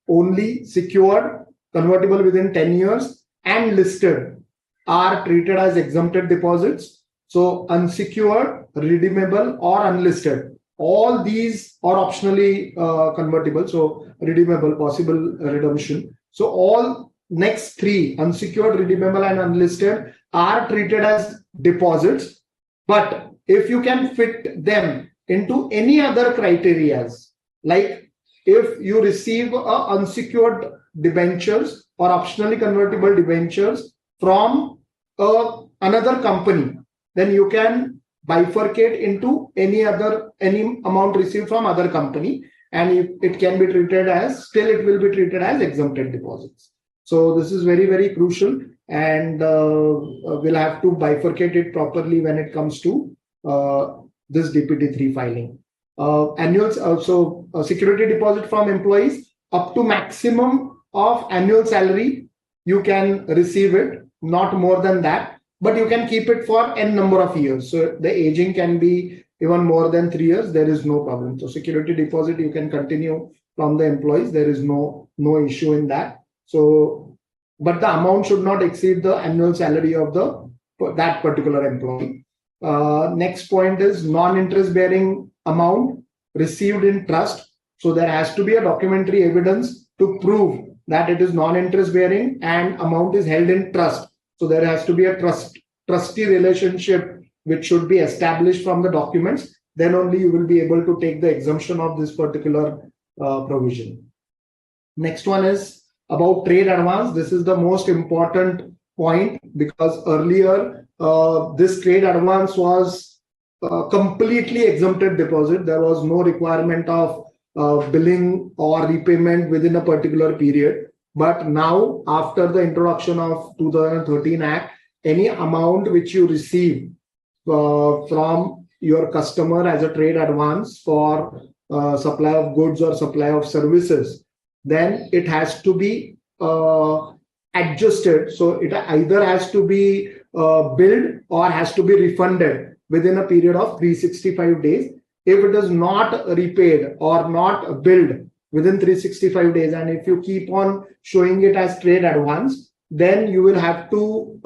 only secured, convertible within 10 years and listed are treated as exempted deposits. So unsecured, redeemable or unlisted, all these are optionally convertible. So redeemable, possible redemption. So all next three, unsecured, redeemable and unlisted, are treated as deposits. But if you can fit them into any other criterias, like if you receive unsecured debentures or optionally convertible debentures from another company, then you can bifurcate into any amount received from other company, and it can be treated as, still it will be treated as exempted deposits. So this is very, very crucial, and we'll have to bifurcate it properly when it comes to this DPT3 filing. Annuals, also security deposit from employees up to maximum of annual salary. you can receive it, not more than that, but you can keep it for n number of years. So the aging can be even more than 3 years. There is no problem. So security deposit, you can continue from the employees. There is no issue in that. So, but the amount should not exceed the annual salary of that particular employee. Next point is non-interest bearing amount received in trust. So there has to be a documentary evidence to prove that it is non-interest bearing and amount is held in trust. So there has to be a trustee relationship which should be established from the documents. Then only you will be able to take the exemption of this particular provision. Next one is about trade advance. This is the most important point because earlier this trade advance was completely exempted deposit. There was no requirement of billing or repayment within a particular period. But now, after the introduction of 2013 Act, any amount which you receive from your customer as a trade advance for supply of goods or supply of services, then it has to be adjusted. So it either has to be billed or has to be refunded within a period of 365 days. If it is not repaid or not billed within 365 days, and if you keep on showing it as trade advance, then you will have to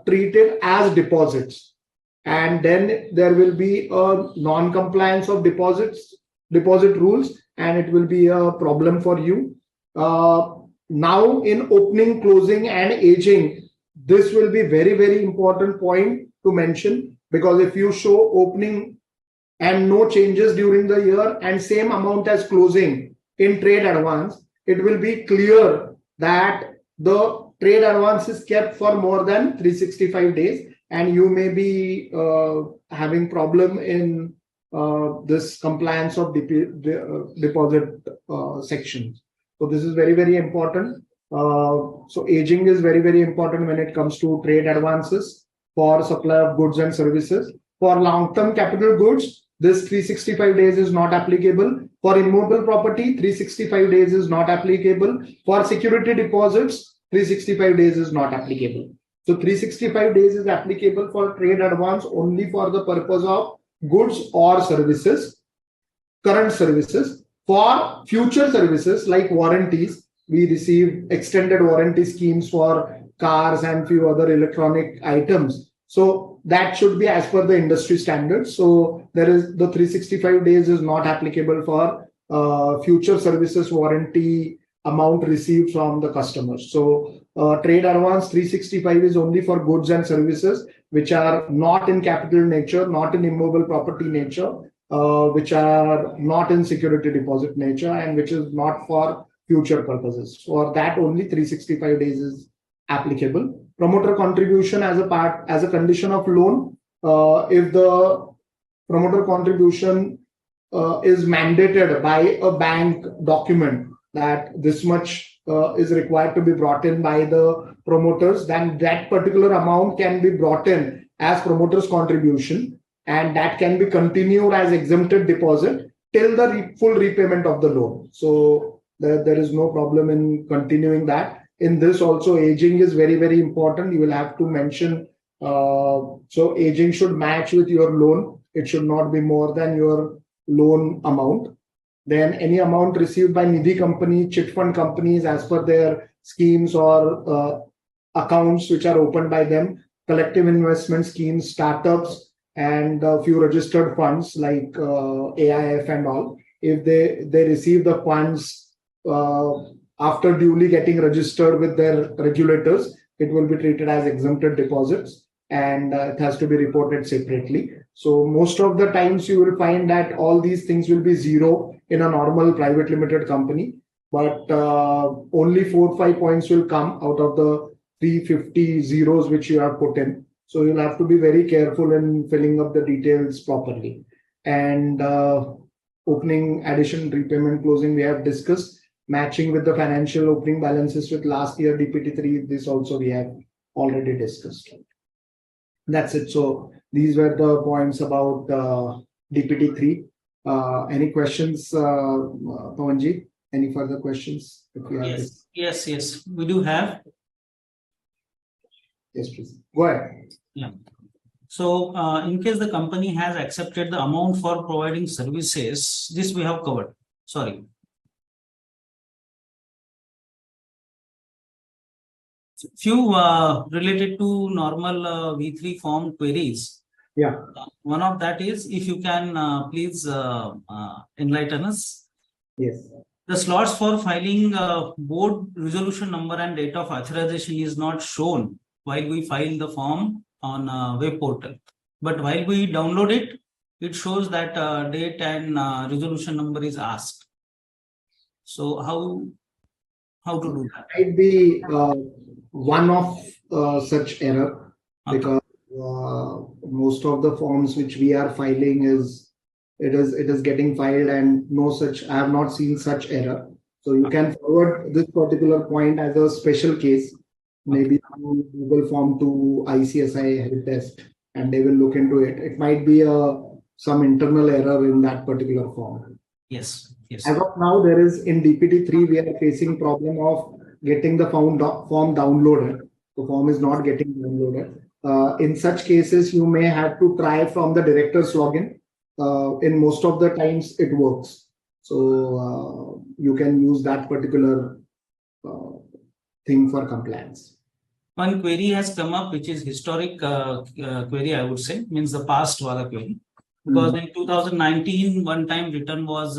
treat it as deposits. And then there will be a non-compliance of deposit rules, and it will be a problem for you. Now in opening, closing and aging, this will be very, very important point to mention, because if you show opening and no changes during the year and same amount as closing in trade advance, it will be clear that the trade advance is kept for more than 365 days and you may be having problem in this compliance of deposit sections. So this is very, very important. So aging is very, very important when it comes to trade advances for supply of goods and services. For long-term capital goods, this 365 days is not applicable. For immovable property, 365 days is not applicable. For security deposits, 365 days is not applicable. So 365 days is applicable for trade advance only for the purpose of goods or services, current services. For future services like warranties, we receive extended warranty schemes for cars and few other electronic items. So that should be as per the industry standards. So there is the 365 days is not applicable for future services warranty amount received from the customers. So trade advance 365 is only for goods and services which are not in capital nature, not in immovable property nature, which are not in security deposit nature, and which is not for future purposes. For that only 365 days is applicable. Promoter contribution as a condition of loan, if the promoter contribution is mandated by a bank document that this much is required to be brought in by the promoters, then that particular amount can be brought in as promoters contribution, and that can be continued as exempted deposit till the full repayment of the loan. So there is no problem in continuing that. In this also, aging is very, very important. You will have to mention, so aging should match with your loan. It should not be more than your loan amount. Then any amount received by Nidhi company, chit fund companies as per their schemes or accounts which are opened by them, collective investment schemes, startups, and a few registered funds like AIF and all. If they receive the funds after duly getting registered with their regulators, it will be treated as exempted deposits and it has to be reported separately. So most of the times you will find that all these things will be zero in a normal private limited company, but only 4 or 5 points will come out of the 350 zeros which you have put in. So you'll have to be very careful in filling up the details properly. And opening, addition, repayment, closing, we have discussed. Matching with the financial opening balances with last year DPT3, this also we have already discussed. That's it. So these were the points about DPT3. Any questions, Pawanji? Any further questions? Yes, we do have. Yes, please. Go ahead. Yeah. So in case the company has accepted the amount for providing services, this we have covered. Sorry. Few related to normal V3 form queries. Yeah. One of that is, if you can please enlighten us. Yes. The slots for filing board resolution number and date of authorization is not shown while we file the form on web portal. But while we download it, it shows that date and resolution number is asked. So how to do that? Might be one of such error, because most of the forms which we are filing it is getting filed, and no such, I have not seen such error. So you can forward this particular point as a special case, maybe through Google Form to ICSI help desk, and they will look into it. It might be some internal error in that particular form. Yes. Yes. As of now, there is in DPT3, we are facing problem of getting the form downloaded. The form is not getting downloaded. In such cases, you may have to try from the director's login. In most of the times, it works. So you can use that particular thing for compliance. One query has come up, which is historic query, I would say, means the past wala query. Because in 2019, one time return was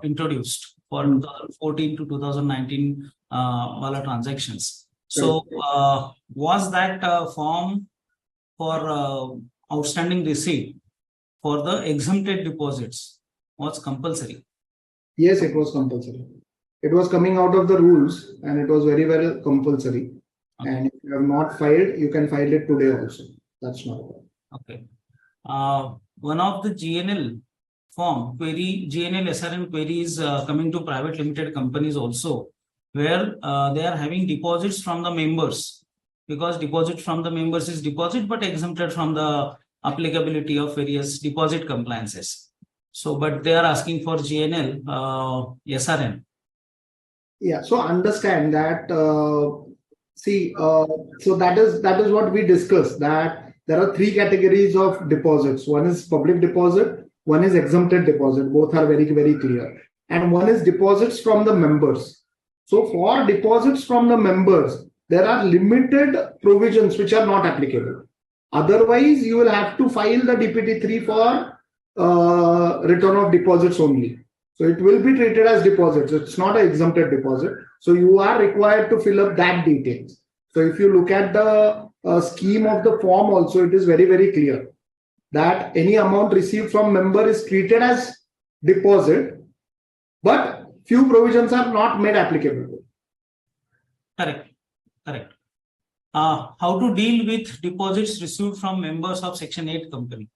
introduced for 2014 to 2019 wala transactions. So was that form for outstanding receipt for the exempted deposits was compulsory? Yes, it was compulsory. It was coming out of the rules, and it was very, very compulsory. Okay. And if you have not filed, you can file it today also. That's not a problem. Okay. One of the GNL form query, GNL SRN queries coming to private limited companies also, where they are having deposits from the members, because deposit from the members is deposit, but exempted from the applicability of various deposit compliances. So, but they are asking for GNL SRN. Yeah. So understand that. So that is what we discussed, that there are three categories of deposits. One is public deposit, one is exempted deposit. Both are very, very clear. And one is deposits from the members. So for deposits from the members, there are limited provisions which are not applicable. Otherwise, you will have to file the DPT3 for return of deposits only. So it will be treated as deposits. It's not an exempted deposit. So you are required to fill up that details. So if you look at the scheme of the form also, it is very, very clear that any amount received from member is treated as deposit, but few provisions are not made applicable. Correct. Correct. How to deal with deposits received from members of Section 8 company?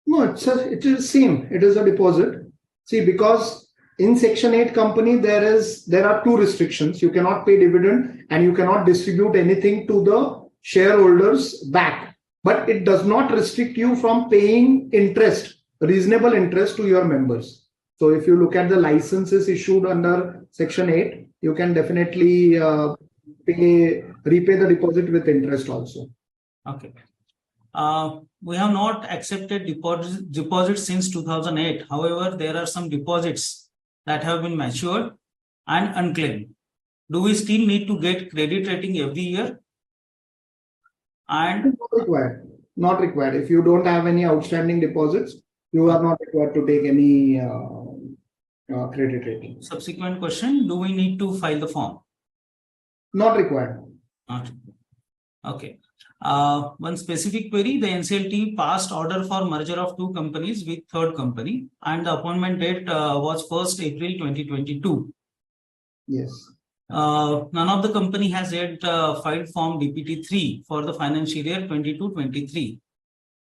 No, it is same. It is a deposit. See, because in Section 8 company, there are two restrictions. You cannot pay dividend and you cannot distribute anything to the shareholders back. But it does not restrict you from paying interest, reasonable interest to your members. So if you look at the licenses issued under Section 8, you can definitely repay the deposit with interest also. Okay. We have not accepted deposits since 2008. However, there are some deposits that have been matured and unclaimed. Do we still need to get credit rating every year? And not required. Not required. If you don't have any outstanding deposits, you are not required to take any credit rating. Subsequent question: do we need to file the form? Not required. Not. Okay. One specific query: the NCLT passed order for merger of two companies with third company, and the appointment date was 1st April 2022. Yes. None of the company has yet filed form DPT3 for the financial year 22-23.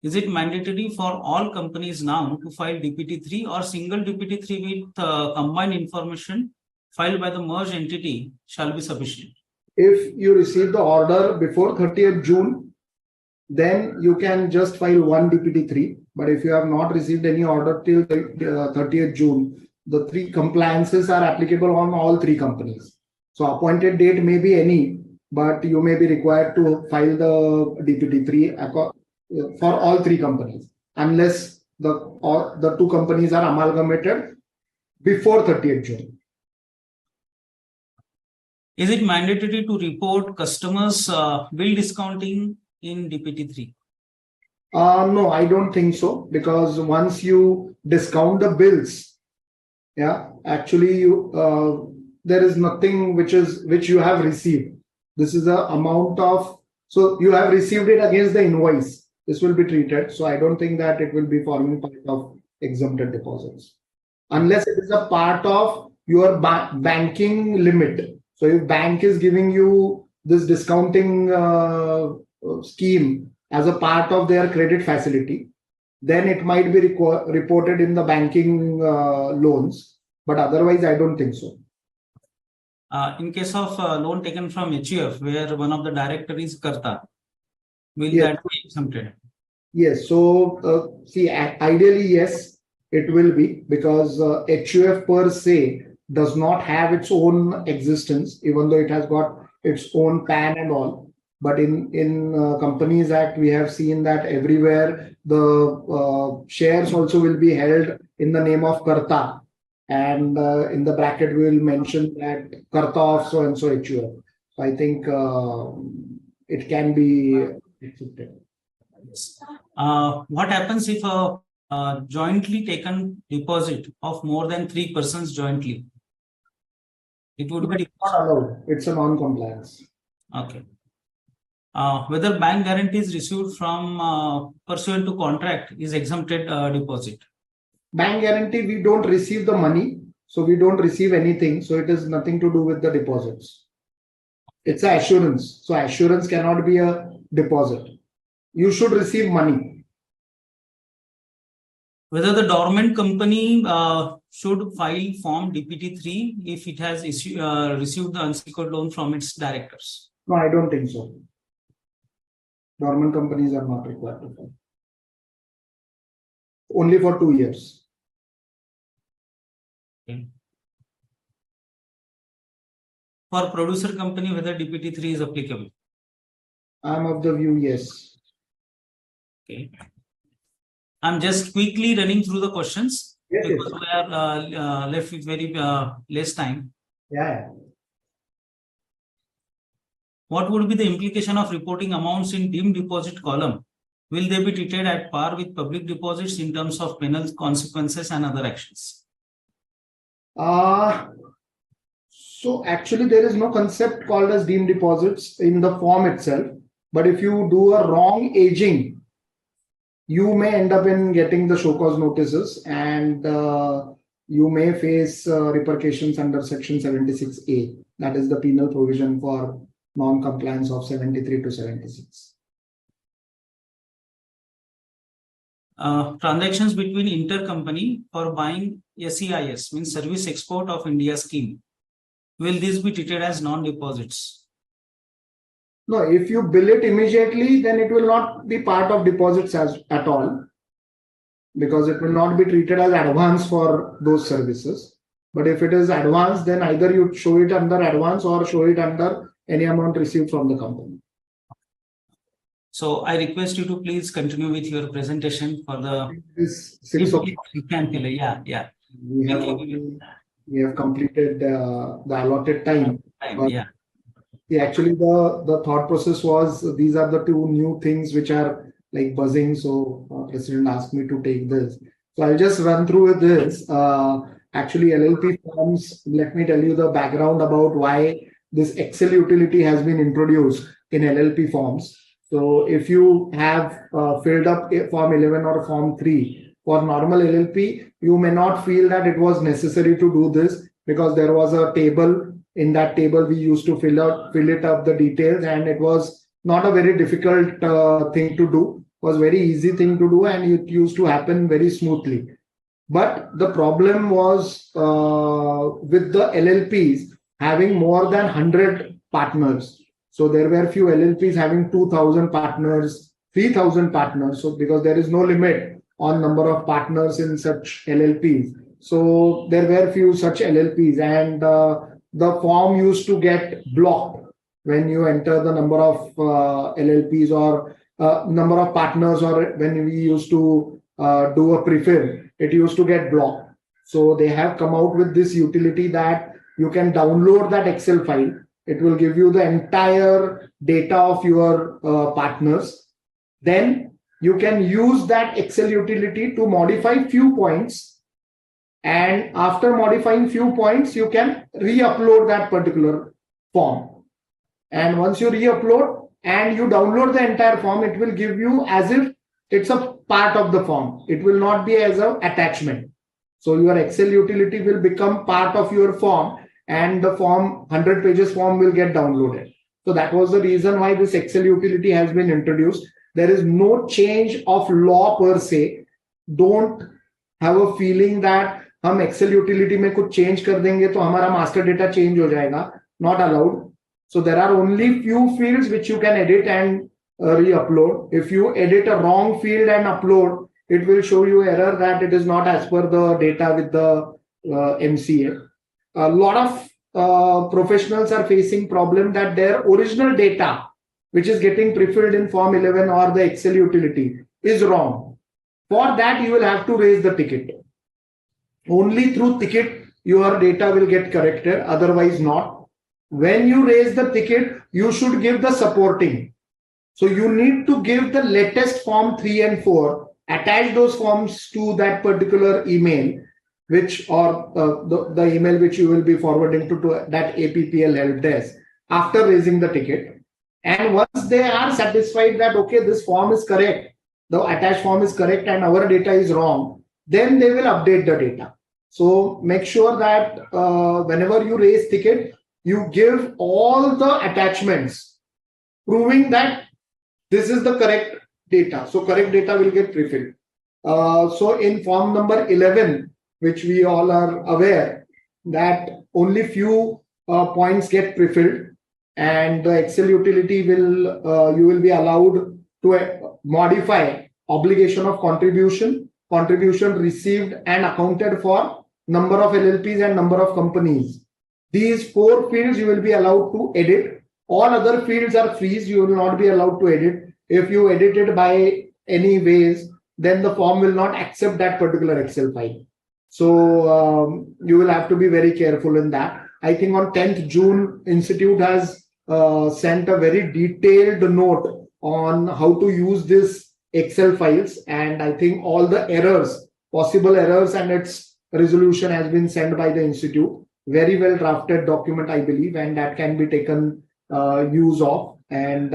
Is it mandatory for all companies now to file DPT3, or single DPT3 with combined information filed by the merged entity shall be sufficient? If you receive the order before 30th June, then you can just file one DPT3. But if you have not received any order till 30th June, the three compliances are applicable on all three companies. So appointed date may be any, but you may be required to file the DPT3 for all three companies, unless the two companies are amalgamated before 30th June. Is it mandatory to report customers bill discounting in DPT3? No, I don't think so, because once you discount the bills, actually there is nothing which you have received. This is the amount of, so you have received it against the invoice. This will be treated. So I don't think that it will be forming part of exempted deposits, unless it is a part of your banking limit. So if bank is giving you this discounting scheme as a part of their credit facility, then it might be reported in the banking loans. But otherwise, I don't think so. In case of loan taken from HUF, where one of the director is Karta, will that be exempted? Yes. So, see, ideally, yes, it will be, because HUF per se does not have its own existence, even though it has got its own PAN and all. But in Companies Act, we have seen that everywhere the shares also will be held in the name of Karta. And in the bracket, we will mention that Karta of so and so HUF. So I think it can be accepted. What happens if a jointly taken deposit of more than 3 persons jointly? It would be not allowed. It's a non-compliance. Okay. Whether bank guarantees received from pursuant to contract is exempted deposit. Bank guarantee, we don't receive the money, so we don't receive anything. So it has nothing to do with the deposits. It's an assurance. So assurance cannot be a deposit. You should receive money. Whether the dormant company should file Form DPT3 if it has received the unsecured loan from its directors? No, I don't think so. Dormant companies are not required to file. Only for 2 years. Okay. For producer company, whether DPT3 is applicable? I'm of the view, yes. Okay. I'm just quickly running through the questions because we are left with very less time. Yeah. What would be the implication of reporting amounts in deemed deposit column? Will they be treated at par with public deposits in terms of penal consequences and other actions? So actually there is no concept called as deemed deposits in the form itself. But if you do a wrong aging, you may end up in getting the show cause notices, and you may face repercussions under section 76A. That is the penal provision for non-compliance of 73 to 76. Transactions between intercompany for buying SEIS, means Service Export of India scheme. Will these be treated as non-deposits? No, if you bill it immediately, then it will not be part of deposits at all, because it will not be treated as advance for those services. But if it is advance, then either you show it under advance or show it under any amount received from the company. So I request you to please continue with your presentation for the yeah. We have completed the allotted time. Yeah. Actually, the thought process was these are the two new things which are like buzzing. So President asked me to take this. So I'll just run through with this. Actually, LLP forms, let me tell you the background about why this Excel utility has been introduced in LLP forms. So if you have filled up Form 11 or Form 3 for normal LLP, you may not feel that it was necessary to do this, because there was a table. In that table, we used to fill it up the details, and it was not a very difficult thing to do. It was very easy thing to do, and it used to happen very smoothly. But the problem was with the LLPs having more than 100 partners. So there were few LLPs having 2,000 partners, 3,000 partners. So because there is no limit on number of partners in such LLPs. So there were few such LLPs, and the form used to get blocked when you enter the number of LLPs or number of partners, or when we used to do a prefill, it used to get blocked. So they have come out with this utility that you can download that Excel file. It will give you the entire data of your partners. Then you can use that Excel utility to modify few points. And after modifying few points, you can re-upload that particular form. And once you re-upload and you download the entire form, it will give you as if it's a part of the form. It will not be as an attachment. So your Excel utility will become part of your form, and the form, 100 pages form, will get downloaded. So that was the reason why this Excel utility has been introduced. There is no change of law per se. Don't have a feeling that हम Excel utility में कुछ change कर देंगे तो हमारा master data change हो जाएगा. Not allowed. So there are only few fields which you can edit and re-upload. If you edit a wrong field and upload, it will show you error that it is not as per the data with the MCA. A lot of professionals are facing problem that their original data, which is getting prefilled in Form 11 or the Excel utility, is wrong. For that, you will have to raise the ticket. Only through ticket, your data will get corrected, otherwise not. When you raise the ticket, you should give the supporting. So you need to give the latest Form 3 and 4, attach those forms to that particular email, which or the email which you will be forwarding to that APPL help desk after raising the ticket. And once they are satisfied that, okay, this form is correct, the attached form is correct and our data is wrong, then they will update the data. So make sure that whenever you raise ticket, you give all the attachments proving that this is the correct data. So correct data will get prefilled. So in form number 11, which we all are aware that only few points get prefilled, and the Excel utility will you will be allowed to modify obligation of contribution received and accounted for, number of LLPs and number of companies. These 4 fields you will be allowed to edit. All other fields are freeze. You will not be allowed to edit. If you edit it by any ways, then the form will not accept that particular Excel file. So you will have to be very careful in that. I think on 10th June, Institute has sent a very detailed note on how to use this Excel files. And I think all the errors, possible errors, and its resolution has been sent by the Institute. Very well drafted document, I believe, and that can be taken use of. And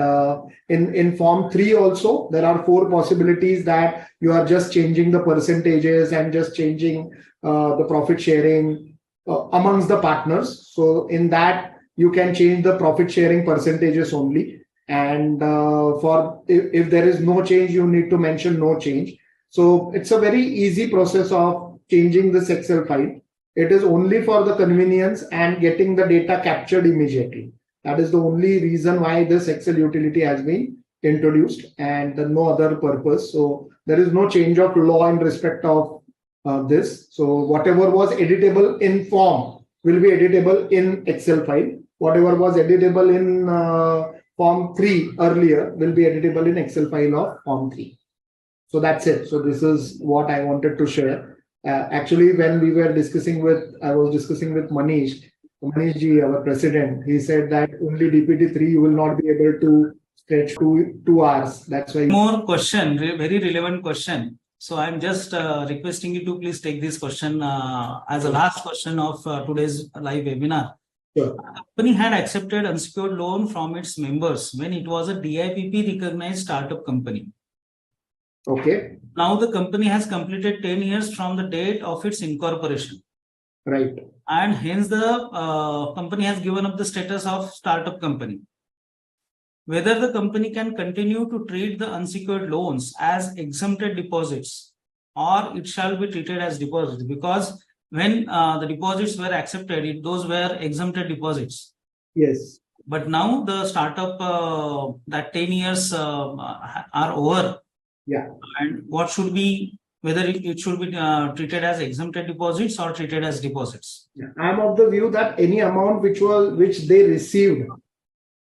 in Form 3 also, there are 4 possibilities that you are just changing the percentages and just changing the profit sharing amongst the partners. So in that, you can change the profit sharing percentages only. And for if there is no change, you need to mention no change. So it's a very easy process of changing this Excel file. It is only for the convenience and getting the data captured immediately. That is the only reason why this Excel utility has been introduced, and no other purpose. So there is no change of law in respect of this. So whatever was editable in form will be editable in Excel file. Whatever was editable in Form 3 earlier will be editable in Excel file of Form 3. So that's it. So this is what I wanted to share. Actually, when we were discussing I was discussing with Manish ji, our president, he said that only DPT3 you will not be able to stretch 2 hours. That's why. More question, very relevant question. So I'm just requesting you to please take this question as a last question of today's live webinar. Sure. The company had accepted unsecured loan from its members when it was a DIPP recognized startup company. Okay. Now the company has completed 10 years from the date of its incorporation. Right. And hence the company has given up the status of startup company. Whether the company can continue to treat the unsecured loans as exempted deposits, or it shall be treated as deposits, because when the deposits were accepted, those were exempted deposits. Yes. But now the startup, that 10 years are over. Yeah. And what should be, whether it should be treated as exempted deposits or treated as deposits? Yeah. I'm of the view that any amount which they received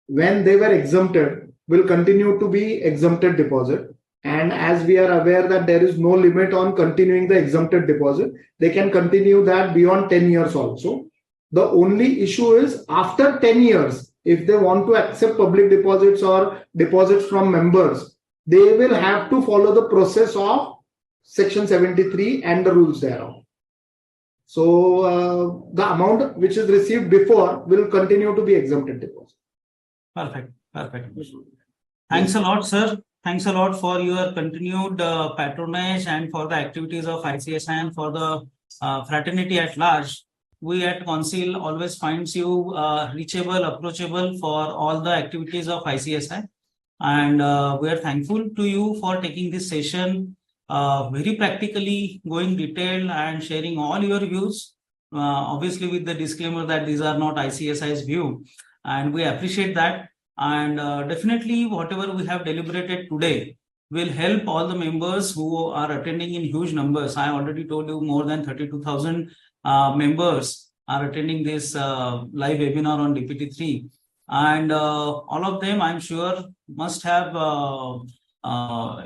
when they were exempted will continue to be exempted deposit. And as we are aware that there is no limit on continuing the exempted deposit, they can continue that beyond 10 years also. The only issue is after 10 years, if they want to accept public deposits or deposits from members, they will have to follow the process of Section 73 and the rules thereof. So the amount which is received before will continue to be exempted deposit. Perfect. Perfect. Thanks a lot, sir. Thanks a lot for your continued patronage and for the activities of ICSI and for the fraternity at large. We at Council always finds you reachable, approachable for all the activities of ICSI. And we are thankful to you for taking this session very practically, going detailed and sharing all your views, obviously with the disclaimer that these are not ICSI's view. And we appreciate that. And definitely whatever we have deliberated today will help all the members who are attending in huge numbers. I already told you more than 32,000 members are attending this live webinar on DPT3. And all of them, I'm sure, must have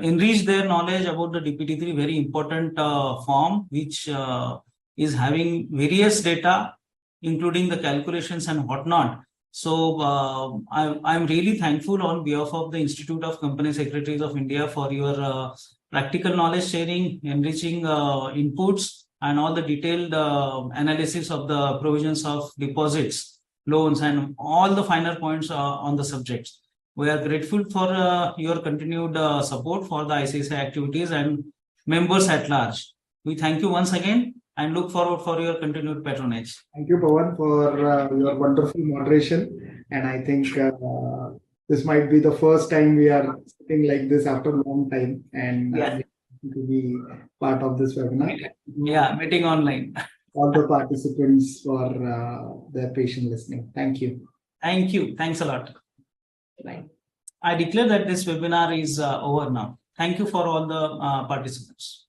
enriched their knowledge about the DPT3, very important form, which is having various data, including the calculations and whatnot. So I'm really thankful on behalf of the Institute of Company Secretaries of India for your practical knowledge sharing, enriching inputs, and all the detailed analysis of the provisions of deposits, loans, and all the finer points on the subjects. We are grateful for your continued support for the ICSI activities and members at large. We thank you once again and look forward for your continued patronage. Thank you, Pawan, for your wonderful moderation. And I think this might be the first time we are sitting like this after a long time, and to be part of this webinar. Yeah, meeting online. All the participants for their patient listening. Thank you. Thank you. Thanks a lot. Right. I declare that this webinar is over now. Thank you for all the participants.